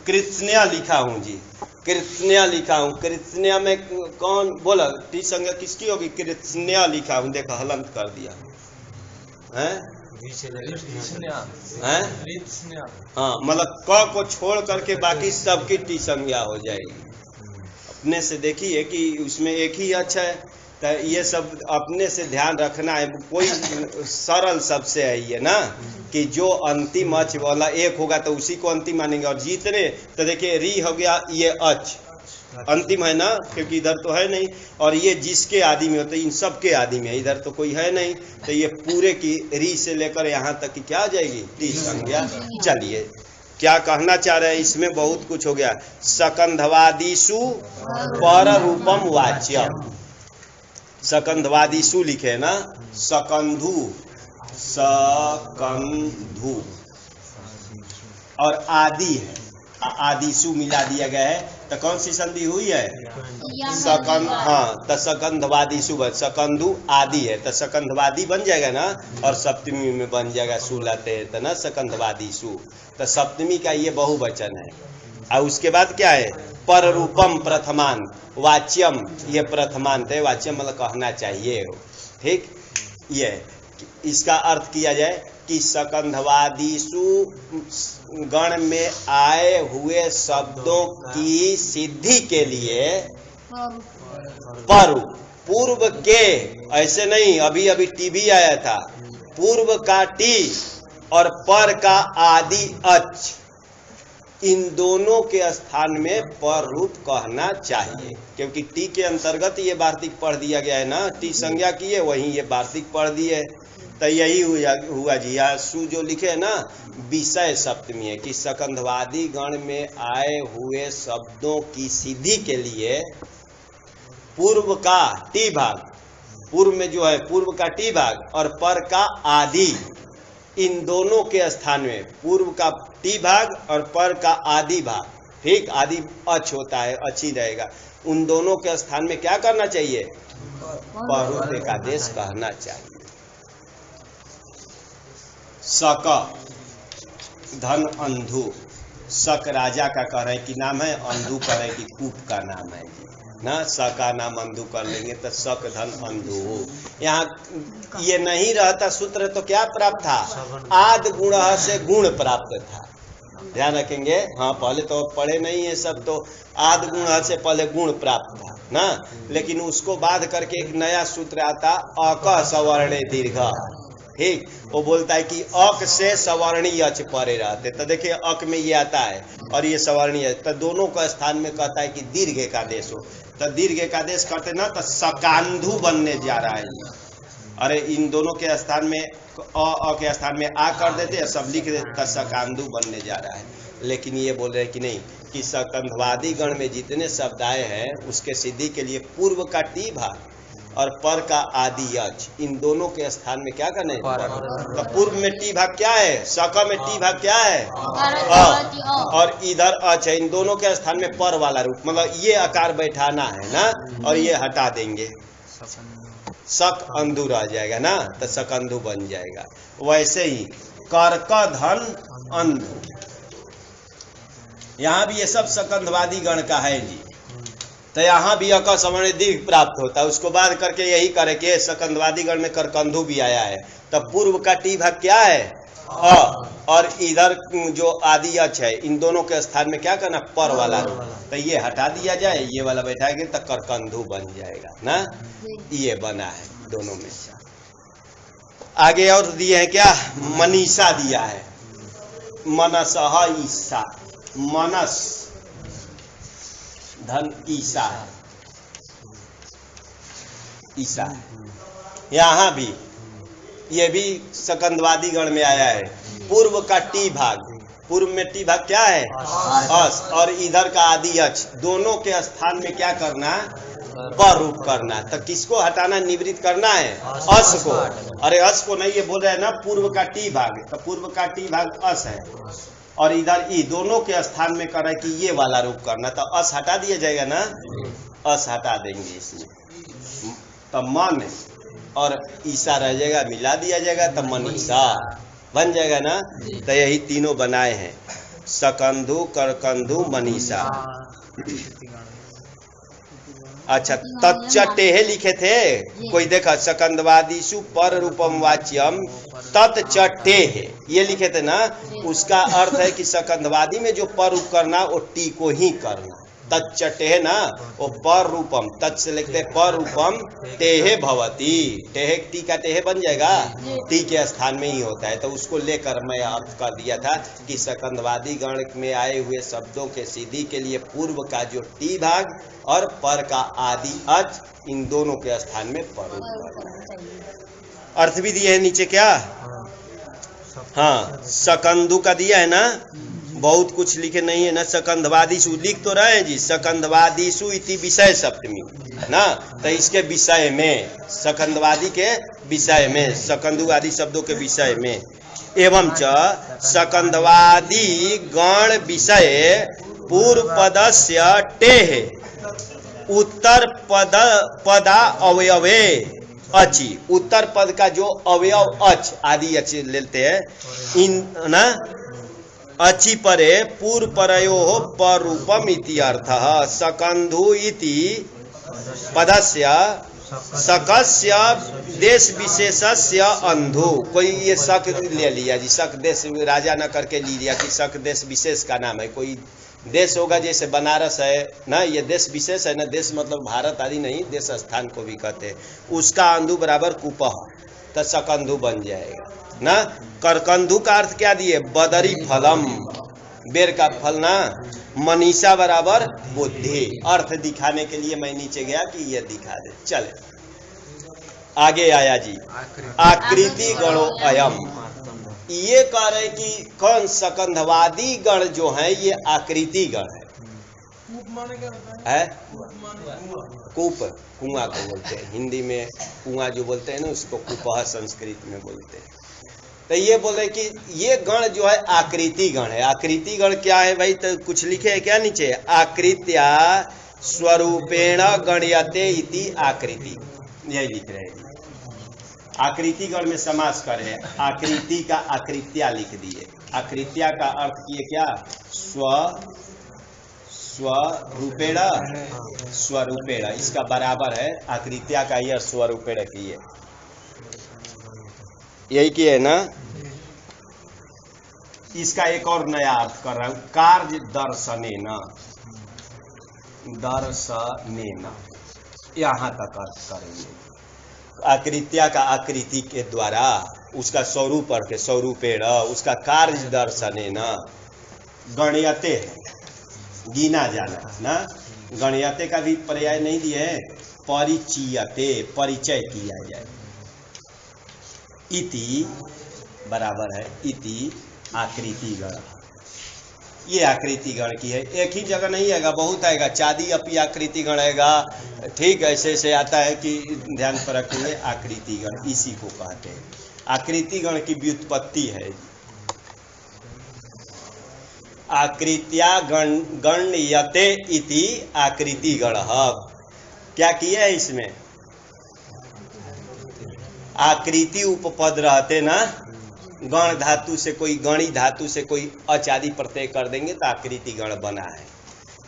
Speaker 1: कृत्स्न्या लिखा हूं जी, कृत्स्न्या लिखा हूं। कृत्स्न्या में कौन बोला? टी संज्ञा किसकी होगी? कृत्स्न्या लिखा हूं, देखा हलंत कर दिया है। हाँ, मतलब क को छोड़ करके बाकी सबकी टी संज्ञा हो जाएगी। अपने से देखिए कि उसमें एक ही अच्छा है, तो ये सब अपने से ध्यान रखना है। कोई सरल सबसे है ये ना, कि जो अंतिम अच वाला एक होगा तो उसी को अंतिम मानेंगे। और जितने, तो देखिए री हो गया, ये अच अंतिम है ना, क्योंकि इधर तो है नहीं। और ये जिसके आदि में होते, इन सब के आदि में, इधर तो कोई है नहीं, तो ये पूरे की री से लेकर यहाँ तक की क्या आ जाएगी? टी संज्ञा। चलिए क्या कहना चाह रहे हैं? इसमें बहुत कुछ हो गया। सकंधवादिषु पर रूपम वाच्यम। सकंधवादिषु लिखे ना, सकंधु, सकंधु और आदि है, आदिशु मिला दिया गया है, तो कौन सी संधि हुई है? सकंध। हाँ, तो सकंधवादिशु, सकंधु आदि है, तो सकंधवादी बन जाएगा ना। और सप्तमी में बन जाएगा सुलते, तो ना सकंधवादिशु। तो सप्तमी का ये बहुवचन है। और उसके बाद क्या है, पर रूपम प्रथमान वाच्यम, ये प्रथमांत है, वाच्यम मतलब कहना चाहिए। ठीक, ये इसका अर्थ किया जाए कि सकंधवादीसु गण में आए हुए शब्दों की सिद्धि के लिए पर, पूर्व के, ऐसे नहीं अभी अभी टीवी आया था, पूर्व का टी और पर का आदि अच, इन दोनों के स्थान में पर रूप कहना चाहिए, क्योंकि टी के अंतर्गत ये वार्तिक पढ़ दिया गया है ना, टी संज्ञा की है, वहीं ये वार्तिक पढ़ दिए, तो यही हुआ जी। यहाँ सु जो लिखे है ना, विषय सप्तमी है कि सकंधवादी गण में आए हुए शब्दों की सिद्धि के लिए पूर्व का टी भाग, पूर्व में जो है पूर्व का टी भाग और पर का आदि, इन दोनों के स्थान में पूर्व का टी भाग और पर का आदि भाग, ठीक, आदि अच होता है, अच्छी रहेगा, उन दोनों के स्थान में क्या करना चाहिए, पर का आदेश कहना चाहिए। सक धन अंधु, सक राजा का कह रहे कि नाम है, अंधु कह रहे कि कूप का नाम है ना, स का नाम अंधु कर लेंगे तो सक धन अंधु। यहाँ ये नहीं रहता सूत्र तो क्या प्राप्त था, आद गुण से गुण प्राप्त था, ध्यान रखेंगे। हाँ, पहले तो पढ़े नहीं है सब, तो आद गुण से पहले गुण प्राप्त था ना, लेकिन उसको बाध करके एक नया सूत्र आता, अक सवर्णे दीर्घ, ठीक, वो बोलता है कि अक से सवर्णी अच परे रहते, तो देखिए अक में ये आता है और ये सवर्णी अच, तो दोनों का स्थान में कहता है कि दीर्घ एकादेश हो, तो दीर्घ एकादेश करते ना तो सकांधु बनने जा रहा है। अरे इन दोनों के स्थान में अ के स्थान में आ कर देते, सब लिख देते तो सकांधु बनने जा रहा है, लेकिन ये बोल रहे हैं कि नहीं, कि सकंधवादी गण में जितने शब्द आए हैं उसके सिद्धि के लिए पूर्व का टी भाग और पर का आदि अच, इन दोनों के स्थान में क्या करना है, तो पूर्व में टी भाग क्या है, सक में टी भाग क्या है, और इधर अच है, इन दोनों के स्थान में पर वाला रूप, मतलब ये आकार बैठाना है ना, और ये हटा देंगे, सक अंधु रह जाएगा ना, तो सकंधु बन जाएगा। वैसे ही कर्क धन अंधु, यहाँ भी ये सब सकंधवादी गण का है जी, तो यहाँ भी अक सवर्ण दीर्घ प्राप्त होता है, उसको बाद करके यही करे कि सकंधवादी गण में करकंधु भी आया है, तब पूर्व का टी भाग क्या है, अ, और इधर जो आदि अच है, इन दोनों के स्थान में क्या करना, पर वाला, तो ये हटा दिया जाए, ये वाला बैठाएंगे तो करकंधु बन जाएगा ना, ये बना है दोनों में। आगे और दिए हैं क्या, मनीषा दिया है, मनसह ईसा, मनस धन ईसा है, ईसा है, यहाँ भी ये भी सकंधवादी गण में आया है, पूर्व का टी भाग, पूर्व में टी भाग क्या है, अस, और इधर का आदि अच, दोनों के स्थान में क्या करना, पर रूप करना, तो किसको हटाना, निवृत्त करना है, अस को, अरे अस को नहीं, ये बोल रहे हैं ना पूर्व का टी भाग, तो पूर्व का टी भाग अस है, और इधर ई, दोनों के स्थान में कर रहा है कि ये वाला रूप करना, तो अस हटा दिया जाएगा ना, अस हटा देंगे इसमें, तो मन और ईसा रह जाएगा, मिला दिया जाएगा तो मनीषा बन जाएगा ना, तो यही तीनों बनाए हैं, सकंधु करकंधु मनीषा। अच्छा, तच्चटेह लिखे थे, कोई देखा, सकंधवादीसु पर रूपम वाच्यम तत्चटेह, ये लिखे थे ना, उसका अर्थ है कि सकंधवादी में जो पर रूप करना वो टी को ही करना, तच्चटेह ना, वो पर रूपम, तत् से लिखते पर रूपम टेहे भवती, टेहे टी का टेहे बन जाएगा, टी के स्थान में ही होता है, तो उसको लेकर मैं अर्थ कर दिया था कि सकंधवादी गण में आए हुए शब्दों के सिद्धि के लिए पूर्व का जो टी भाग और पर का आदि अच, इन दोनों के स्थान में पर रूप। अर्थ भी दिए है नीचे क्या, हाँ, सकंधु का दिया है ना, बहुत कुछ लिखे नहीं है ना, सकंधवादीसु लिख तो रहे हैं जी, सकंधवादीसु इति विषय सप्तमी ना, तो इसके विषय में, सकंधवादी के विषय में, सकंधु आदि शब्दों के विषय में, एवं च सकंधवादी गण विषय पूर्व पदस्य टेह उत्तर पदा अवयवे अचि, उत्तर पद का जो अवयव अच आदि अच लेते हैं, इन ना अच्छी परे पूर्व परयो पर रूपम इति अर्थः सकंधु इति पदस्य सकस्य देश विशेषस्य अंधु। कोई ये शक ले लिया जी, शक देश राजा न करके ले लिया कि शक देश विशेष का नाम है। कोई देश होगा जैसे बनारस है ना, ये देश विशेष है ना, देश मतलब भारत आदि नहीं, देश स्थान को भी कहते हैं। उसका अंधु बराबर कुपह, तो सकंधु बन जाएगा ना। करकंधु का अर्थ क्या दिए, बदरी फलम, बेर का फल ना। मनीषा बराबर बुद्धि, अर्थ दिखाने के लिए मैं नीचे गया कि ये दिखा दे। चले आगे आया जी, आकृति गणो अयम। ये कह रहे कि कौन, सकंधवादी गण जो है ये आकृति गण है। कूप, कुआं को बोलते हैं हिंदी में, कुआं जो बोलते हैं ना उसको कुपह संस्कृत में बोलते हैं। तो ये बोले कि ये गण जो है आकृति गण है। आकृति गण क्या है भाई, तो कुछ लिखे है क्या नीचे, आकृत्या स्वरूपेण गण्यते इति आकृति, यही लिख रहे हैं। आकृति गण में समास करे, आकृति का आकृत्या लिख दिए। आकृत्या का अर्थ किए क्या, स्वरूपेण, स्वरूपेण इसका बराबर है आकृत्या का, यह स्वरूपेण किए, यही की है ना। इसका एक और नया अर्थ कर रहा हूं, कार्य दर्शनेन, दर्शनेन, यहां तक अर्थ करेंगे। आकृत्या का आकृति के द्वारा, उसका स्वरूप अर्थ है स्वरूपेण, उसका कार्य दर्शनेन, गण्यते गिना जाना ना। गण्यते का भी पर्याय नहीं दिए, परिचयते परिचय किया जाए। इति बराबर है इति आकृति गण, ये आकृति गण की है। एक ही जगह नहीं आएगा, बहुत आएगा। चादी अपी आकृति गण आएगा, ठीक ऐसे ऐसे आता है कि ध्यान पर रखेंगे। आकृति गण इसी को कहते हैं, आकृति गण की व्युत्पत्ति है। आकृत्या गण्यते इति आकृति गण। क्या किया है इसमें, आकृति उपपद रहते ना, गण धातु से कोई, गणी धातु से कोई अचादी प्रत्यय कर देंगे तो आकृति गण बना है।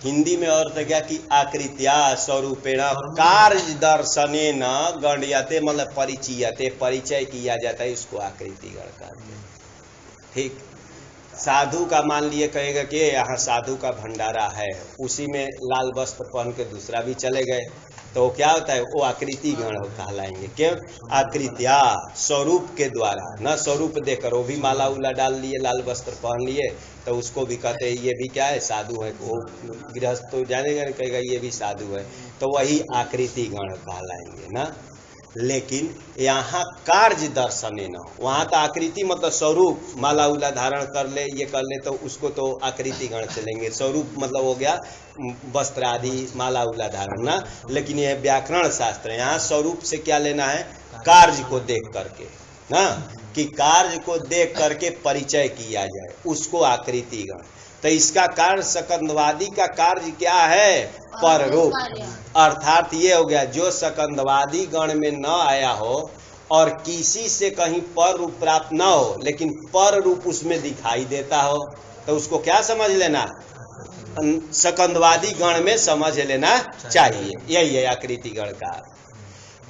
Speaker 1: हिंदी में अर्थ क्या कि आकृत्या स्वरूपेण कार्य दर्शनेन गण्यते, मतलब परिचयते, परिचय किया जाता है, उसको आकृति गण कहते हैं। ठीक, साधु का मान लिए कहेगा कि यहाँ साधु का भंडारा है, उसी में लाल वस्त्र पहन के दूसरा भी चले गए, तो क्या होता है, वो आकृति गण कहलाएंगे। क्यों, आकृत्या स्वरूप के द्वारा न, स्वरूप देकर वो भी माला उला डाल लिए, लाल वस्त्र पहन लिए, तो उसको भी कहते हैं ये भी क्या है, साधु है। वो गृहस्थ तो जानेगा नहीं, कहेगा ये भी साधु है, तो वही आकृति गण कहलाएंगे ना। लेकिन यहाँ कार्य दर्शनेन, वहाँ तो आकृति मतलब स्वरूप, माला उला धारण कर ले, ये कर ले, तो उसको तो आकृति गण चलेंगे। स्वरूप मतलब हो गया वस्त्र आदि, माला उला धारण ना। लेकिन यह व्याकरण शास्त्र, यहाँ स्वरूप से क्या लेना है, कार्य को देख करके ना, कि कार्य को देख करके परिचय किया जाए, उसको आकृति गण। तो इसका कार्य, सकंदवादी का कार्य क्या है, पररूप। अर्थात ये हो गया, जो सकंदवादी गण में न आया हो और किसी से कहीं पर रूप प्राप्त न हो, लेकिन पर रूप उसमें दिखाई देता हो, तो उसको क्या समझ लेना, सकंदवादी गण में समझ लेना चाहिए। यही है आकृति गण का,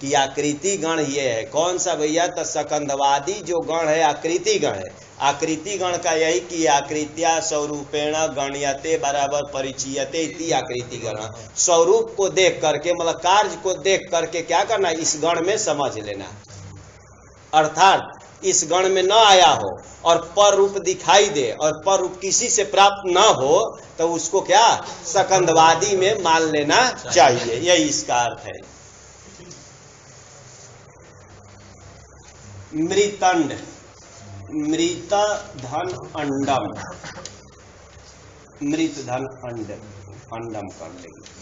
Speaker 1: कि आकृति गण ये है। कौन सा भैया, तो सकंदवादी जो गण है आकृति गण है। आकृति गण का यही कि आकृत्या स्वरूपेण गण्यते बराबर परिचयते इति आकृति गण। स्वरूप को देख करके, मतलब कार्य को देख करके क्या करना, इस गण में समझ लेना। अर्थात इस गण में न आया हो और पर रूप दिखाई दे, और पर रूप किसी से प्राप्त न हो, तो उसको क्या, सकंदवादी में मान लेना चाहिए। यही इसका अर्थ है। मृतंड, मृत धन अंडम, मृत धन अंड, अंडम कर लेंगे।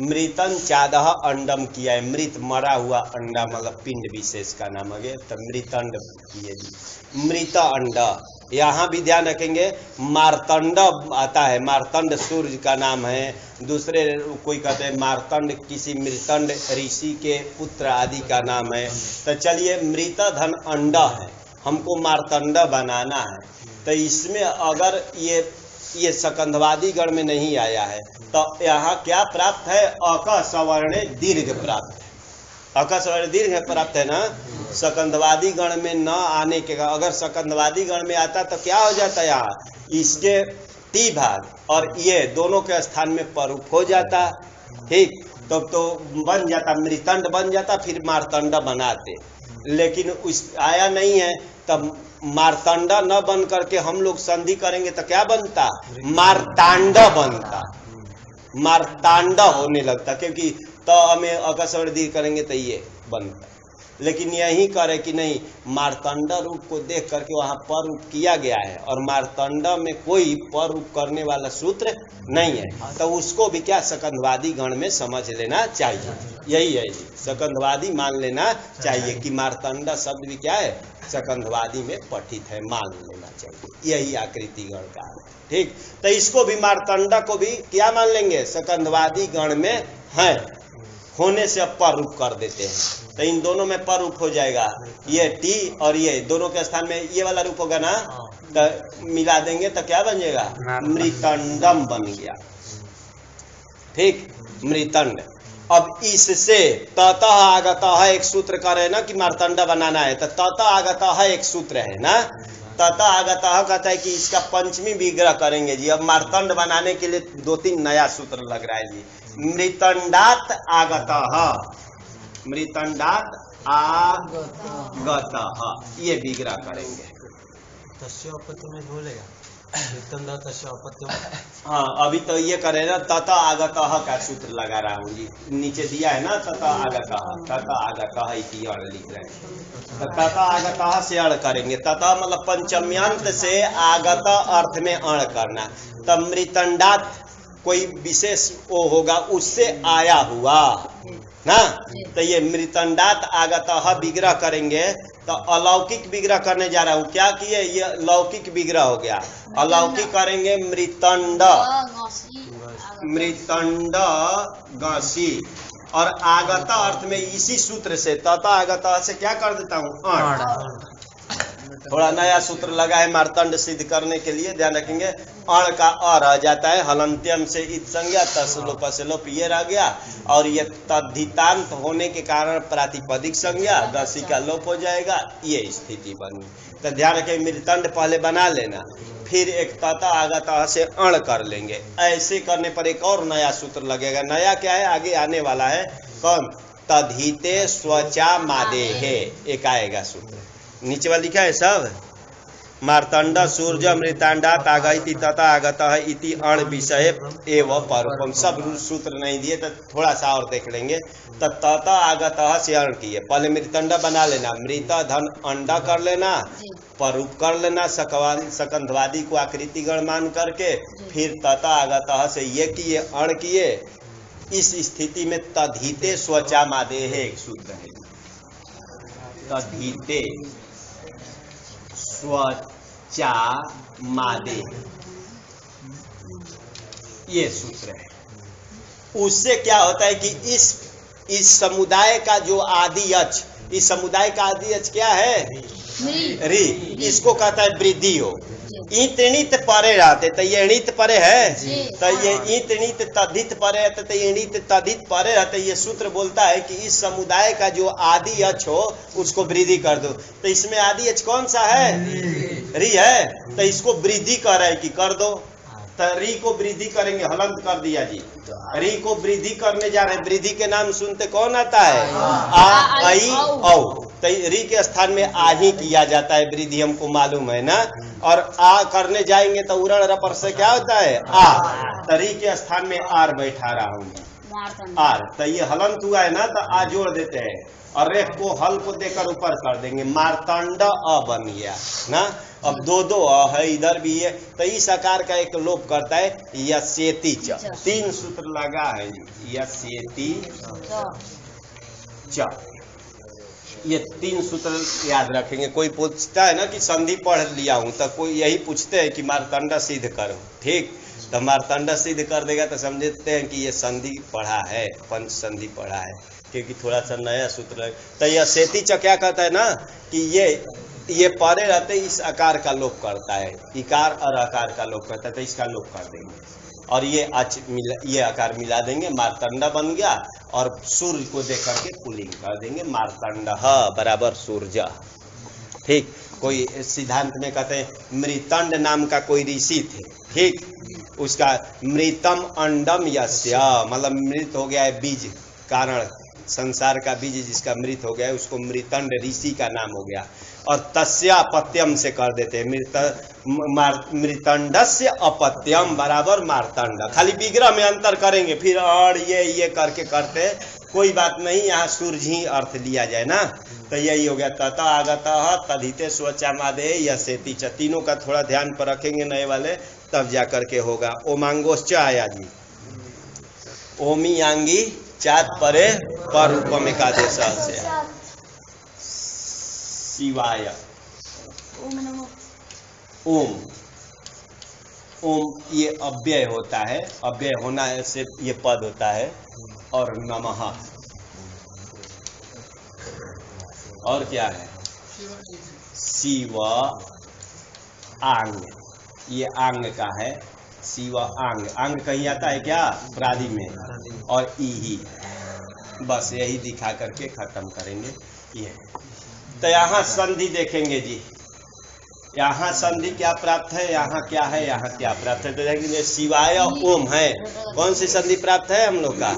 Speaker 1: मृतन चादह अंडम किया है, मृत मरा हुआ अंडा मतलब पिंड विशेष का नाम है, तो मृतंड किए जी। मृत अंड, यहाँ भी ध्यान रखेंगे, मार्तंड आता है, मार्तंड सूर्य का नाम है। दूसरे कोई कहते हैं मार्तंड किसी मृतंड ऋषि के पुत्र आदि का नाम है। तो चलिए, मृत धन अंडा है, हमको मार्तंड बनाना है, तो इसमें अगर ये सकंधवादी गण में नहीं आया है तो यहाँ क्या प्राप्त है? अक सवर्ण दीर्घ प्राप्त है। अक सवर्ण दीर्घ प्राप्त है ना। सकंधवादी गण में न आने के, अगर सकंधवादी गण में आता तो क्या हो जाता? यहाँ इसके टी भाग और ये दोनों के स्थान में परूप हो जाता। ठीक, तो बन जाता मृतंड बन जाता, फिर मारतंड बनाते। लेकिन उस आया नहीं है, तब मारतंड न बन करके हम लोग संधि करेंगे तो क्या बनता? मारतांड बनता। मारतांड होने लगता, क्योंकि तो हमें अकस्वर दी करेंगे तो ये बनता। लेकिन यही करे कि नहीं, मारतंड रूप को देख करके वहां पर रूप किया गया है और मारतंड में कोई पर रूप करने वाला सूत्र नहीं है, तो उसको भी क्या सकंधवादी गण में समझ लेना चाहिए। यही है जी, सकंधवादी मान लेना चाहिए कि मारतंड शब्द भी क्या है? सकंधवादी में पठित है, मान लेना चाहिए। यही आकृति गण का है। ठीक, तो इसको भी मारतंड को भी क्या मान लेंगे? सकंधवादी गण में है होने से अब पर रूप कर देते हैं, तो इन दोनों में पर रूप हो जाएगा। ये टी और ये दोनों के स्थान में ये वाला रूप होगा ना, तो मिला देंगे तो क्या बन जाएगा? मृतंडम बन गया। ठीक, मृतंड। अब इससे ततः आगतः एक सूत्र करे ना कि मारतंड बनाना है, तो ततः आगतः एक सूत्र है ना। ततः आगतः कहता है कि इसका पंचमी विग्रह करेंगे जी। अब मारतंड बनाने के लिए 2-3 नया सूत्र लग रहा है जी। मृतंडात आगतः, मृतंडात आगतः, ये विग्रह करेंगे। हाँ, अभी तो ये करे ना, ततः आगतः का सूत्र लगा रहा हूँ जी। नीचे दिया है ना ततः आगतः, ततः आगतः इति अण लिख रहे हैं। तो ततः आगतः से अण करेंगे। ततः मतलब पंचम्यंत से आगत अर्थ में अण करना। तब मृतंडात कोई विशेष वो होगा, उससे आया हुआ ना, तो ये मृतंडात आगतः विग्रह करेंगे। तो अलौकिक विग्रह करने जा रहा हूँ। क्या किए? ये लौकिक विग्रह हो गया। अलौकिक करेंगे मृतंड, मृतंड गसी, और आगत अर्थ में इसी सूत्र से तथा आगत से क्या कर देता हूँ? अण। थोड़ा नया सूत्र लगा है मारतंड सिद्ध करने के लिए, ध्यान रखेंगे। अण का अ रह जाता है, हलंत्यम से इत संज्ञा, तसलोप से लोप ये रह गया, और ये तद्धितांत होने के कारण प्रातिपदिक संज्ञा, दसी का लोप हो जाएगा। ये स्थिति बनी। तो ध्यान रखें, मृतंड पहले बना लेना, फिर एक तथा आगतः से अण कर लेंगे। ऐसे करने पर एक और नया सूत्र लगेगा। नया क्या है? आगे आने वाला है। कौन? तद्धिते स्वचा मादेहे, एक आएगा सूत्र। नीचे वाला लिखा है सब। मार्तंड सूर्य मृतांडा तागति तथा आगतः इति अण विषय एवं परूपम। सब सूत्र नहीं दिए तो थोड़ा सा और देख लेंगे। तो तथा आगतः से अण किए, पहले मृतंड बना लेना, मृत धन अंडा कर लेना, परूप कर लेना, सकंधवादी को आकृति गण मान करके, फिर तथा आगतः से ये किए, अण किए। इस स्थिति में तद्धिते स्वचा मादेह एक सूत्र है। तद्धिते स्वचा मादे, ये सूत्र है। उससे क्या होता है कि इस समुदाय का जो आदि अच, इस समुदाय का आदि अच क्या है? री। इसको कहता है वृद्धि हो। ईत णित परे रहते, तो ये णित परे है, तो ये ईत णित तद्धित परे रहते, तो ये णित तद्धित परे रहते। ये सूत्र बोलता है कि इस समुदाय का जो आदि अच हो उसको वृद्धि कर दो। तो इसमें आदि अच कौन सा है? री है, तो इसको वृद्धि कर रहा है कि कर दो। तो री को वृद्धि करेंगे, हलंत कर दिया जी। री को वृद्धि करने जा रहे हैं। वृद्धि के नाम सुनते कौन आता है? आ, आई, औ। तो री के स्थान में आ ही किया जाता है वृद्धि, हमको मालूम है ना। और आ करने जाएंगे तो उरण रपर से क्या होता है? आ। तो री के स्थान में आर बैठा रहा हूँ, आर। तो ये हलंत हुआ है ना, तो आ जोड़ देते हैं और रेख को हल को देकर ऊपर कर देंगे। मारतंड अ बन गया ना। अब दो है, इधर भी है, तो इस आकार का एक लोप करता है यस्येति च। 3 सूत्र लगा है यस्येति च। ये 3 सूत्र याद रखेंगे। कोई पूछता है ना कि संधि पढ़ लिया हूं, तो कोई यही पूछते हैं कि मारतंड सिद्ध करो। ठीक, तो मारतंड सिद्ध कर देगा तो समझते हैं कि ये संधि पढ़ा है, पंच संधि पढ़ा है, क्योंकि थोड़ा सा नया सूत्र है। तो यह सेति च क्या कहता है ना कि ये ये परे रहते इस आकार का लोप करता है, इकार और आकार का लोप करता है, तो इसका लोप कर देंगे और ये आकार मिला देंगे, मार्तंड बन गया। और सूर्य को देख करके पुल्लिंग कर देंगे, मार्तंड बराबर सूर्य। ठीक, कोई सिद्धांत में कहते हैं मृतंड नाम का कोई ऋषि थे, ठीक, उसका मृतम अंडम यस्य, मतलब मृत हो गया है बीज, कारण संसार का बीज जिसका मृत हो गया है उसको मृतंड ऋषि का नाम हो गया। और तस्या अपत्यम से कर देते हैं, मृतंडस्य अपत्यम बराबर मार्तंड। खाली विग्रह में अंतर करेंगे, फिर और ये करके करते, कोई बात नहीं, यहाँ सूर्य ही अर्थ लिया जाए ना, तो यही हो गया तत आगत तदिते स्वचामादे यसेति च। तीनों का थोड़ा ध्यान पर रखेंगे नए वाले, तब जा करके होगा। ओमांगोश्च आया जी, ओमी यांगी चात परे पर रूपम एकादेश से शिवाय। ओम, ओम ये अव्यय होता है, अव्यय होना से ये पद होता है। और नमः, और क्या है, शिव आंग, ये आंग का है, शिव आंग। आंग कहीं आता है क्या प्रादि में, और ई, बस यही दिखा करके खत्म करेंगे ये। तो यहाँ संधि देखेंगे जी, यहाँ संधि क्या प्राप्त है, यहाँ क्या है, यहाँ क्या प्राप्त है, तो देखेंगे शिवाय ओम है, कौन सी संधि प्राप्त है हम लोग का,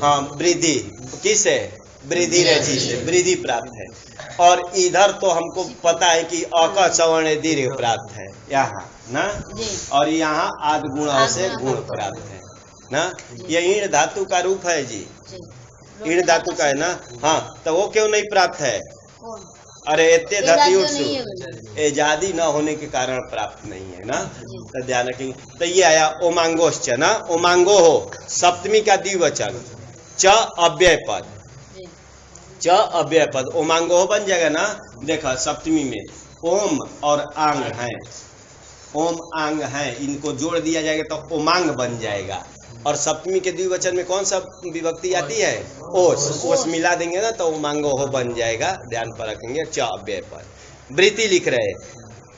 Speaker 1: हाँ वृद्धि, किसे, वृद्धि रेजी से वृद्धि प्राप्त है। और इधर तो हमको पता है कि अक सवर्ण दीर्घ प्राप्त है यहाँ ना, और यहाँ आद गुण से गुण प्राप्त है ना। ये ईण धातु का रूप है जी, ईण धातु का है ना, हाँ, तो वो क्यों नहीं प्राप्त है, अरे एते धातु एजादी न होने के कारण प्राप्त नहीं है ना, तो ध्यान रखेंगे। तो ये आया ओमांगोश्च ना, ओमांगो हो सप्तमी का द्विवचन, च अव्यय पद, च अव्यय पद, ओमांगो बन जाएगा ना। देखा सप्तमी में ओम और आंग है, ओम आंग है, इनको जोड़ दिया जाएगा तो ओमांग बन जाएगा। और सप्तमी के द्विवचन में कौन सा विभक्ति आती है, ओस, ओस मिला देंगे ना तो ओमांगो हो बन जाएगा, ध्यान पर रखेंगे। च अव्यय पद, वृत्ति लिख रहे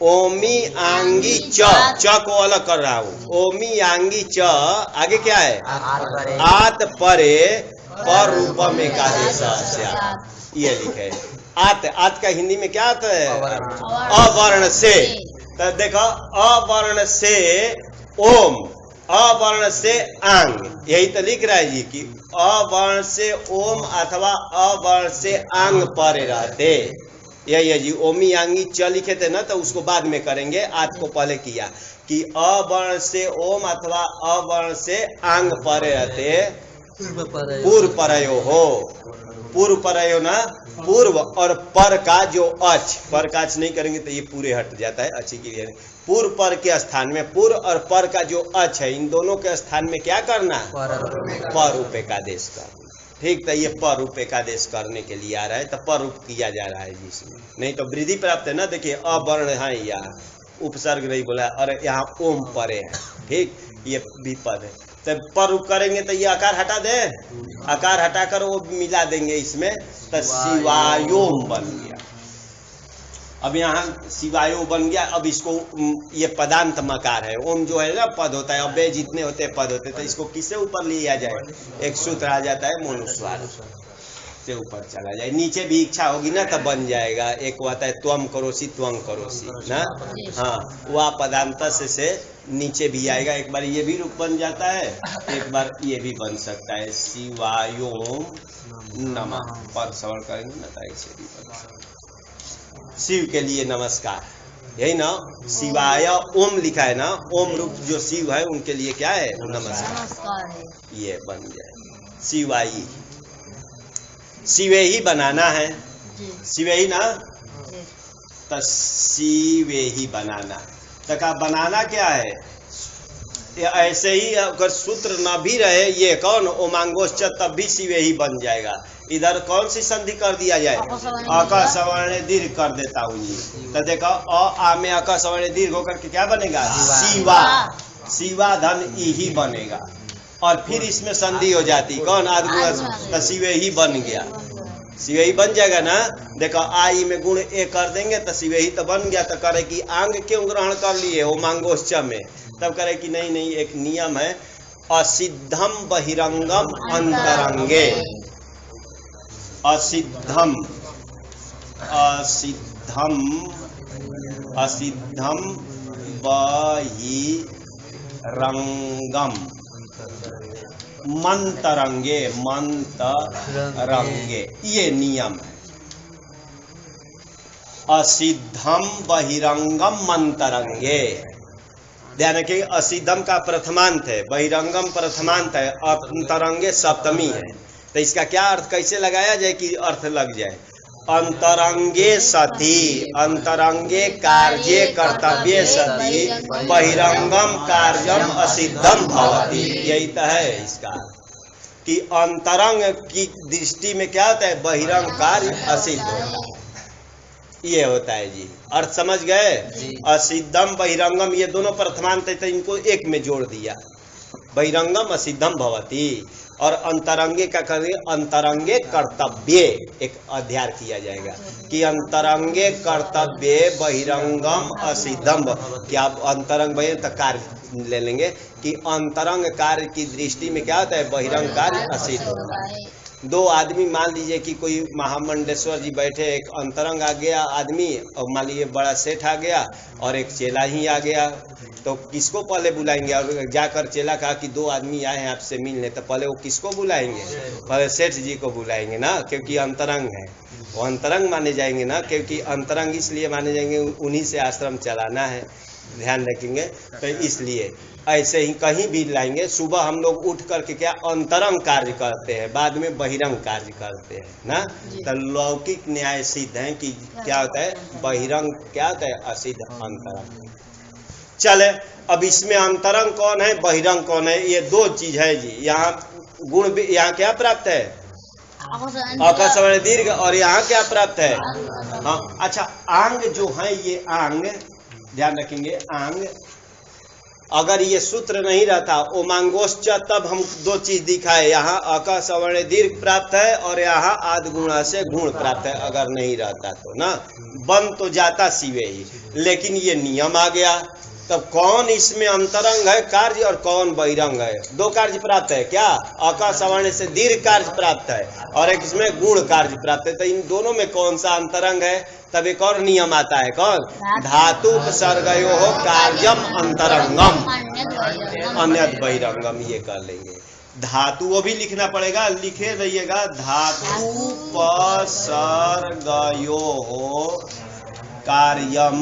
Speaker 1: ओमी आंगी च को अलग कर रहा हूँ, ओमी आंगी च, आगे क्या है, आत परे पर रूपम एकादेश, ये लिखे। आत का हिंदी में क्या आता है, अवर्ण से, तो देखो अवर्ण से ओम, अवर्ण से आंग, यही तो लिख रहा है जी कि अवर्ण से ओम अथवा अवर्ण से आंग परे रहते, यही है जी। ओमी आंगी च लिखे थे ना, तो उसको बाद में करेंगे, आज को पहले किया कि अवर्ण से ओम अथवा अवर्ण से आंग परे रहते, पूर्व परयो हो, पूर्व परयो ना, पूर्व और पर का जो अच, पर का अच नहीं करेंगे तो ये पूरे हट जाता है, अच्छी के लिए। पूर्व पर के स्थान में पूर्व और पर का जो अच है, इन दोनों के स्थान में क्या करना, पर रूप एकादेश करना, ठीक। तो ये पर रूप एकादेश करने के लिए आ रहा है, तो पर रूप किया जा रहा है जिसमें, नहीं तो वृद्धि प्राप्त है ना। देखिए अवर्ण है, यहाँ उपसर्ग नहीं बोला, और यहाँ ओम परे है, ठीक, ये विपद है। तो पर रूप करेंगे तो ये आकार हटा दे, आकार हटाकर वो मिला देंगे इसमें, तो शिवायोम बन गया। अब यहाँ शिवायो बन गया, अब इसको ये पदांत मकार है, ओम जो है ना पद होता है, अव्यय जितने होते हैं पद होते हैं, तो इसको किससे ऊपर लिया जाए, एक सूत्र आ जाता है मोनुस्वार से ऊपर चला जाए, नीचे भी इच्छा होगी ना तब बन जाएगा। एक वो आता है त्वम करोसी त्वं करोसी ना, हाँ, वह पदांत से नीचे भी आएगा, एक बार ये भी रूप बन जाता है, एक बार ये भी बन सकता है, शिवायोम नमः, पर श्रवण करेंगे ना तो ऐसे भी बन सकता है। शिव के लिए नमस्कार, यही ना, शिवाय ओम लिखा है ना, ओम रूप जो शिव है उनके लिए क्या है, नमस्कार, ये बन जाए शिवाई। शिवे ही बनाना है, शिवे ही ना, तो शिवे ही बनाना, तो क्या बनाना क्या है, ऐसे ही अगर सूत्र न भी रहे, ये कौन ओमांगोश्च, तब भी शिवे ही बन जाएगा। इधर कौन सी संधि कर दिया जाए, अका सवर्ण दीर्घ कर देता हूँ जी, तो देखो आ में अका सवर्ण दीर्घ होकर के क्या बनेगा, शिवा, शिवा धन ई ही बनेगा, और फिर इसमें संधि हो जाती, कौन आदगुण, तो शिवे ही बन गया, सिवही बन जाएगा ना। देखो आई में गुण ए कर देंगे तो सिवही तो बन गया। तो करे कि आंग क्यों ग्रहण कर लिए वो मांगोश्च में, तब करे कि नहीं नहीं एक नियम है, असिद्धम बहिरंगम अंतरंगे। असिद्धम असिद्धम असिद्धम बहिरंगम मंतरंगे मंतरंगे, ये नियम है। असिद्धम बहिरंगम मंतरंगे। ध्यान रखिए, असिद्धम का प्रथमांत है, बहिरंगम प्रथमांत है, अंतरंगे सप्तमी है। तो इसका क्या अर्थ कैसे लगाया जाए कि अर्थ लग जाए? अंतरंगे सति, अंतरंगे कार्ये कर्तव्ये सति बहिरंगम कार्यम असिद्धम भवति। यही तो है इसका कि अंतरंग की दृष्टि में क्या होता है, बहिरंग कार्य असिद्ध होता है। ये होता है जी, अर्थ समझ गए? असिद्धम बहिरंगम ये दोनों प्रथमांत है, तो इनको एक में जोड़ दिया, बहिरंगम असिद्धम भवति। और अंतरंगे का करेंगे, अंतरंगे कर्तव्य एक अध्याय किया जाएगा कि अंतरंगे कर्तव्य बहिरंगम असिद्धम। क्या अंतरंग बहिर तो कार्य ले लेंगे कि अंतरंग कार्य की दृष्टि में क्या होता है, बहिरंग कार्य असिद्ध होता है। दो आदमी, मान लीजिए कि कोई महामंडेश्वर जी बैठे, एक अंतरंग आ गया आदमी, और मान लीजिए बड़ा सेठ आ गया और एक चेला ही आ गया, तो किसको पहले बुलाएंगे? और जाकर चेला कहा कि दो आदमी आए हैं आपसे मिलने, तो पहले वो किसको बुलाएंगे? पहले सेठ जी को बुलाएंगे ना, क्योंकि अंतरंग है, वो अंतरंग माने जाएंगे ना, क्योंकि अंतरंग इसलिए माने जाएंगे उन्हीं से आश्रम चलाना है, ध्यान रखेंगे। तो इसलिए ऐसे ही कहीं भी लाएंगे, सुबह हम लोग उठ करके क्या अंतरंग कार्य करते हैं, बाद में बहिरंग कार्य करते हैं ना। तो लौकिक न्याय सिद्ध है कि क्या होता है, बहिरंग क्या होता है, असिद्ध अंतरंग। चले अब इसमें अंतरंग कौन है, बहिरंग कौन है, ये दो चीज है जी। यहाँ गुण भी, यहाँ क्या प्राप्त है, आकाश सवर्ण दीर्घ, और यहाँ क्या प्राप्त है, हाँ। अच्छा, आंग जो है ये आंग, ध्यान रखेंगे, आंग अगर ये सूत्र नहीं रहता ओमांगोश्च, तब हम दो चीज दिखाए, यहाँ अक सवर्ण दीर्घ प्राप्त है और यहाँ आद गुणा से गुण प्राप्त है। अगर नहीं रहता तो ना बन तो जाता सिवे ही, लेकिन ये नियम आ गया। तब कौन इसमें अंतरंग है कार्य और कौन बहिरंग है? दो कार्य प्राप्त है, क्या अक सवर्ण से दीर्घ कार्य प्राप्त है और एक इसमें गुण कार्य प्राप्त है। तो इन दोनों में कौन सा अंतरंग है? तब एक और नियम आता है, कौन? धातु उपसर्गयोः कार्यम अंतरंगम अन्यद बहिरंगम, ये कर लेंगे। धातु वो भी लिखना पड़ेगा, लिखे रहिएगा, धातु उपसर्गयोः कार्यम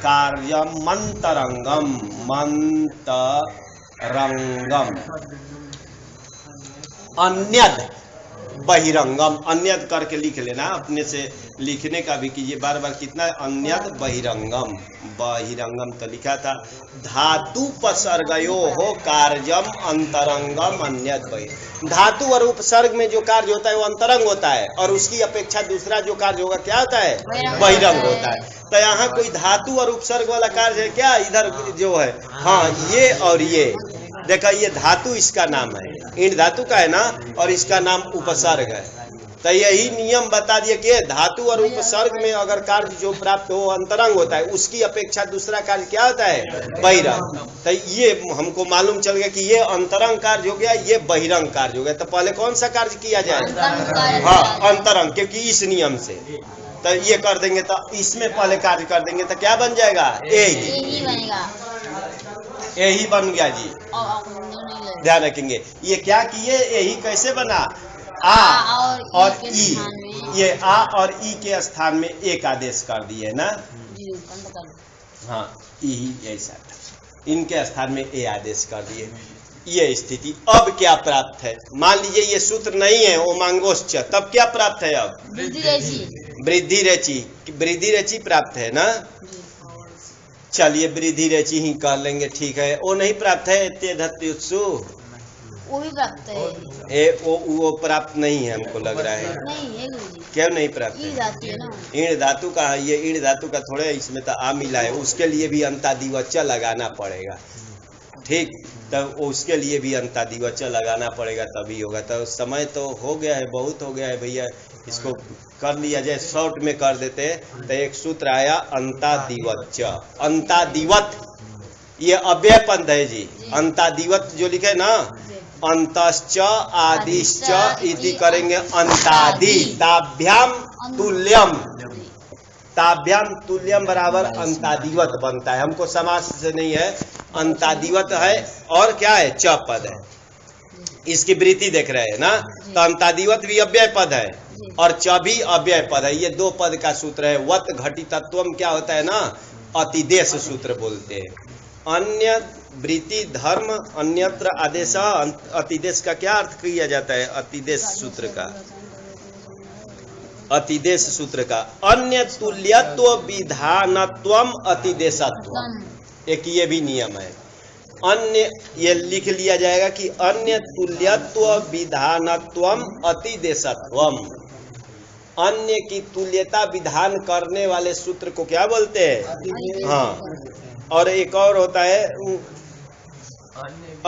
Speaker 1: कार्यम मंतरंगम मंतरंगम अन्यद बहिरंगम। अन्यद करके लिख लेना, अपने से लिखने का भी कीजिए बार बार, कितना अन्यद बहिरंगम, बहिरंगम तो लिखा था। धातु उपसर्गयोः कार्यम अंतरंगम अन्यद बहिर। धातु और उपसर्ग में जो कार्य होता है वो अंतरंग होता है, और उसकी अपेक्षा दूसरा जो कार्य होगा क्या होता है? बहिरंग होता है। तो यहाँ कोई धातु और उपसर्ग वाला कार्य है क्या? इधर जो है, हाँ, ये और ये देखा, ये धातु इसका नाम है, ईंट धातु का है ना, और इसका नाम उपसर्ग है। तो यही नियम बता दिए कि धातु और उपसर्ग में अगर कार्य जो प्राप्त हो अंतरंग होता है, उसकी अपेक्षा दूसरा कार्य क्या होता है? बहिरंग। तो ये हमको मालूम चल गया कि ये अंतरंग कार्य हो गया, ये बहिरंग कार्य हो गया। तो पहले कौन सा कार्य किया जाए? हाँ, अंतरंग, क्योंकि इस नियम से तो ये कर देंगे, तो इसमें पहले कार्य कर देंगे तो क्या बन जाएगा? यही बनेगा, यही बन गया जी। ध्यान रखेंगे, ये क्या किए, यही कैसे बना? आ और ई, ये आ और ई के स्थान में एक आदेश कर दिए ना। हाँ, यही ऐसा था, इनके स्थान में ए आदेश कर दिए। ये स्थिति अब क्या प्राप्त है? मान लीजिए ये सूत्र नहीं है ओमांगोश्च, तब क्या प्राप्त है? अब वृद्धि रेचि, वृद्धि रेचि प्राप्त है ना। चलिए वृद्धि रेचि ही कर लेंगे, ठीक है। वो नहीं प्राप्त है ते धत्युत्सु,
Speaker 3: वो भी प्राप्त है।
Speaker 1: वो प्राप्त नहीं है, हमको लग रहा है।
Speaker 3: नहीं है गुरुजी।
Speaker 1: क्यों नहीं प्राप्त है? ईण धातु का, ये ईण धातु का थोड़े इसमें तो आ मिला है, उसके लिए भी अंतादिवच लगाना पड़ेगा, ठीक। तब उसके लिए भी अंतादिवच लगाना पड़ेगा, तभी होगा। तो समय तो हो गया है, बहुत हो गया है भैया, इसको कर लिया जाए, शॉर्ट में कर देते तो एक सूत्र आया अंतादिवत च। अंतादिवत ये अव्यय पद है जी। अंतादिवत जो लिखे ना, अंतश्च आदिश्च इति करेंगे अंतादि। ताभ्याम तुल्यम, ताभ्याम तुल्यम बराबर अंतादिवत बनता है। हमको समास से नहीं है, अंतादिवत है और क्या है, च पद है। इसकी वृत्ति देख रहे हैं ना, तो अंतादिवत भी अव्यय पद है और च भी अव्यय पद है। ये दो पद का सूत्र है। वत घटितत्वम क्या होता है ना, अतिदेश सूत्र बोलते हैं। अन्य वृत्ति धर्म अन्यत्र आदेश, अतिदेश का क्या अर्थ किया जाता है, अतिदेश सूत्र का, अतिदेश सूत्र का अन्य तुल्यत्व विधानत्वम अतिदेशत्व, एक ये भी नियम है। अन्य ये लिख लिया जाएगा कि अन्य तुल्यत्व विधानत्वम अतिदेशत्वम, अन्य की तुल्यता विधान करने वाले सूत्र को क्या बोलते हैं, हाँ। और एक और होता है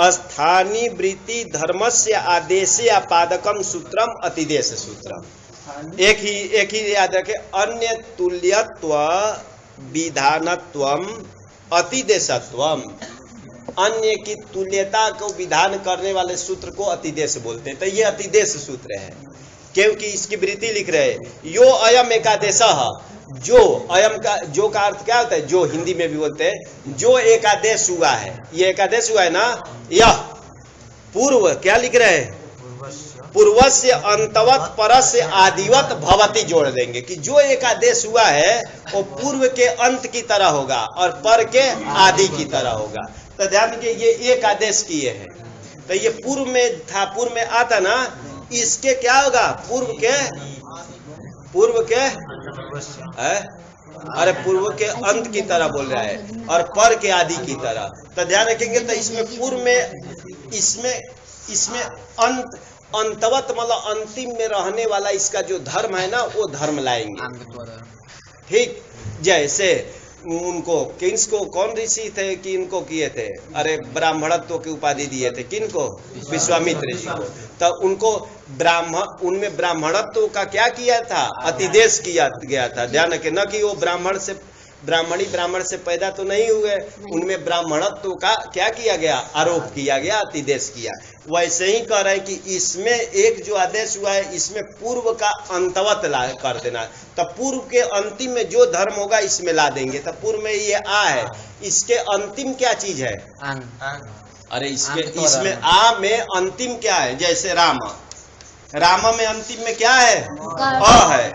Speaker 1: स्थानीय वृत्ति धर्मस्य आदेशे आपादकम सूत्रम अतिदेश सूत्रम। एक ही याद रखे, अन्य तुल्यत्व विधानत्वम अतिदेशत्वम, अन्य की तुल्यता को विधान करने वाले सूत्र को अतिदेश बोलते हैं। तो ये अतिदेश सूत्र है, क्योंकि इसकी वृत्ति लिख रहे हैं यो अयम एकादेश, जो अयम का जो का अर्थ क्या होता है, जो हिंदी में भी बोलते हैं जो एकादेश हुआ है, ये एकादेश हुआ है ना, यह पूर्व क्या लिख रहे हैं, पूर्वस्य अंतवत परस्य आदिवत भवति जोड़ देंगे कि जो एकादेश हुआ है वो पूर्व के अंत की तरह होगा और पर के आदि की तरह होगा। तो ध्यान दीजिए ये एक आदेश किए हैं, तो ये पूर्व में था, पूर्व में आता ना, इसके क्या होगा, पूर्व के है? अरे पूर्व के अंत की तरह बोल रहा है और पर के आदि की तरह। तो ध्यान रखेंगे, तो इसमें पूर्व में इसमें अंत अंतवत मतलब अंतिम में रहने वाला इसका जो धर्म है ना, वो धर्म लाएंगे। ठीक, जैसे उनको किसको कौन ऋषि थे कि इनको किए थे, अरे ब्राह्मणत्व की उपाधि दिए थे, किनको, विश्वामित्र जी को। तो उनको उनमें ब्राह्मणत्व का क्या किया था, अतिदेश किया गया था। ध्यान रखें, न कि वो ब्राह्मण से पैदा तो नहीं हुए, उनमें ब्राह्मणत्व का क्या किया गया, आरोप किया गया, अतिदेश किया। वैसे ही कह रहे हैं कि इसमें एक जो आदेश हुआ है इसमें पूर्व का अंतवत ला कर देना, तो पूर्व के अंतिम में जो धर्म होगा इसमें ला देंगे। तो पूर्व में ये आ है, इसके अंतिम क्या चीज है, अरे इसमें आ में अंतिम क्या है, जैसे रामा में अंतिम में क्या है, अ है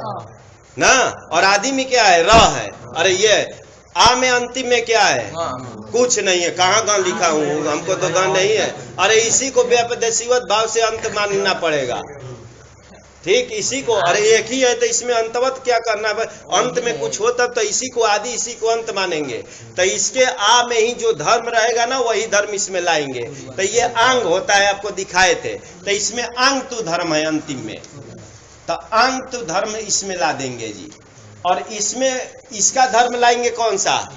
Speaker 1: ना, और आदि में क्या है, र है। अरे ये आ में अंतिम में क्या है, कुछ नहीं है, कहाँ गान लिखा हूँ, हमको तो गान नहीं है। अरे इसी को व्यापदेशीवत भाव से अंत मानना पड़ेगा। ठीक, इसी को, अरे एक ही है तो इसमें अंतवत क्या करना है, अंत में कुछ होता तो इसी को आदि इसी को अंत मानेंगे। तो इसके आ में ही जो धर्म रहेगा ना वही धर्म इसमें लाएंगे। तो ये आंग होता है, आपको दिखाए थे, तो इसमें आंग तो धर्म है अंतिम में, तो आंग तो धर्म इसमें ला देंगे जी। और इसमें इसका धर्म लाएंगे कौन सा,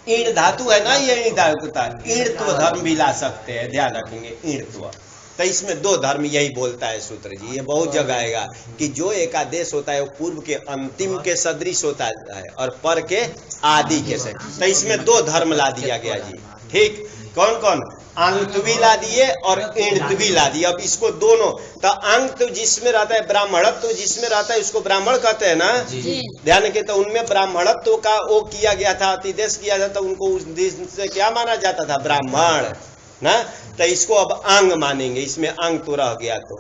Speaker 1: ईण धातु है ना, ये ईण धातु था, ईणत्व धर्म भी ला सकते हैं, ध्यान रखेंगे ईणत्व। तो इसमें दो धर्म यही बोलता है सूत्र जी, ये बहुत जगह आएगा कि जो एकादेश होता है वो पूर्व के अंतिम के सदृश होता है और पर के आदि के सदृश। तो इसमें दो धर्म ला दिया गया जी। ठीक, कौन कौन, आंगत्वी ला दिए और ईणत्वी ला दिए। अब इसको दोनों, तो अंग जिसमें रहता है ब्राह्मणत्व जिसमें रहता है उसको ब्राह्मण कहते हैं ना, ध्यान के। तो उनमें ब्राह्मणत्व का वो किया गया था, अतिदेश किया था, तो उनको उस दिन से क्या माना जाता था, ब्राह्मण ना। तो इसको अब अंग मानेंगे, इसमें अंग तो रह गया तो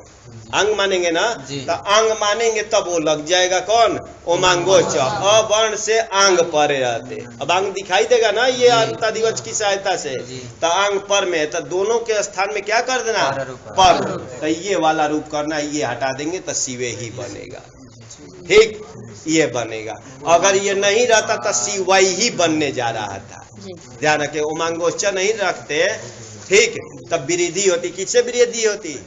Speaker 1: अंग मानेंगे ना, तो अंग मानेंगे तब वो लग जाएगा कौन, ओमांगोच, अवर्ण से अंग पर रहते। अब अंग दिखाई देगा ना ये अंतादिवच की सहायता से, तो अंग पर में, तो दोनों के स्थान में क्या कर देना, पर। तो ये वाला रूप करना, ये हटा देंगे तो शिवे ही बनेगा। ठीक, ये बनेगा। अगर ये नहीं रहता तो शिवाई ही बनने जा रहा था। ध्यान रखे, ओमांगोच नहीं रखते, ठीक, तब वृद्धि होती, किससे वृद्धि होती,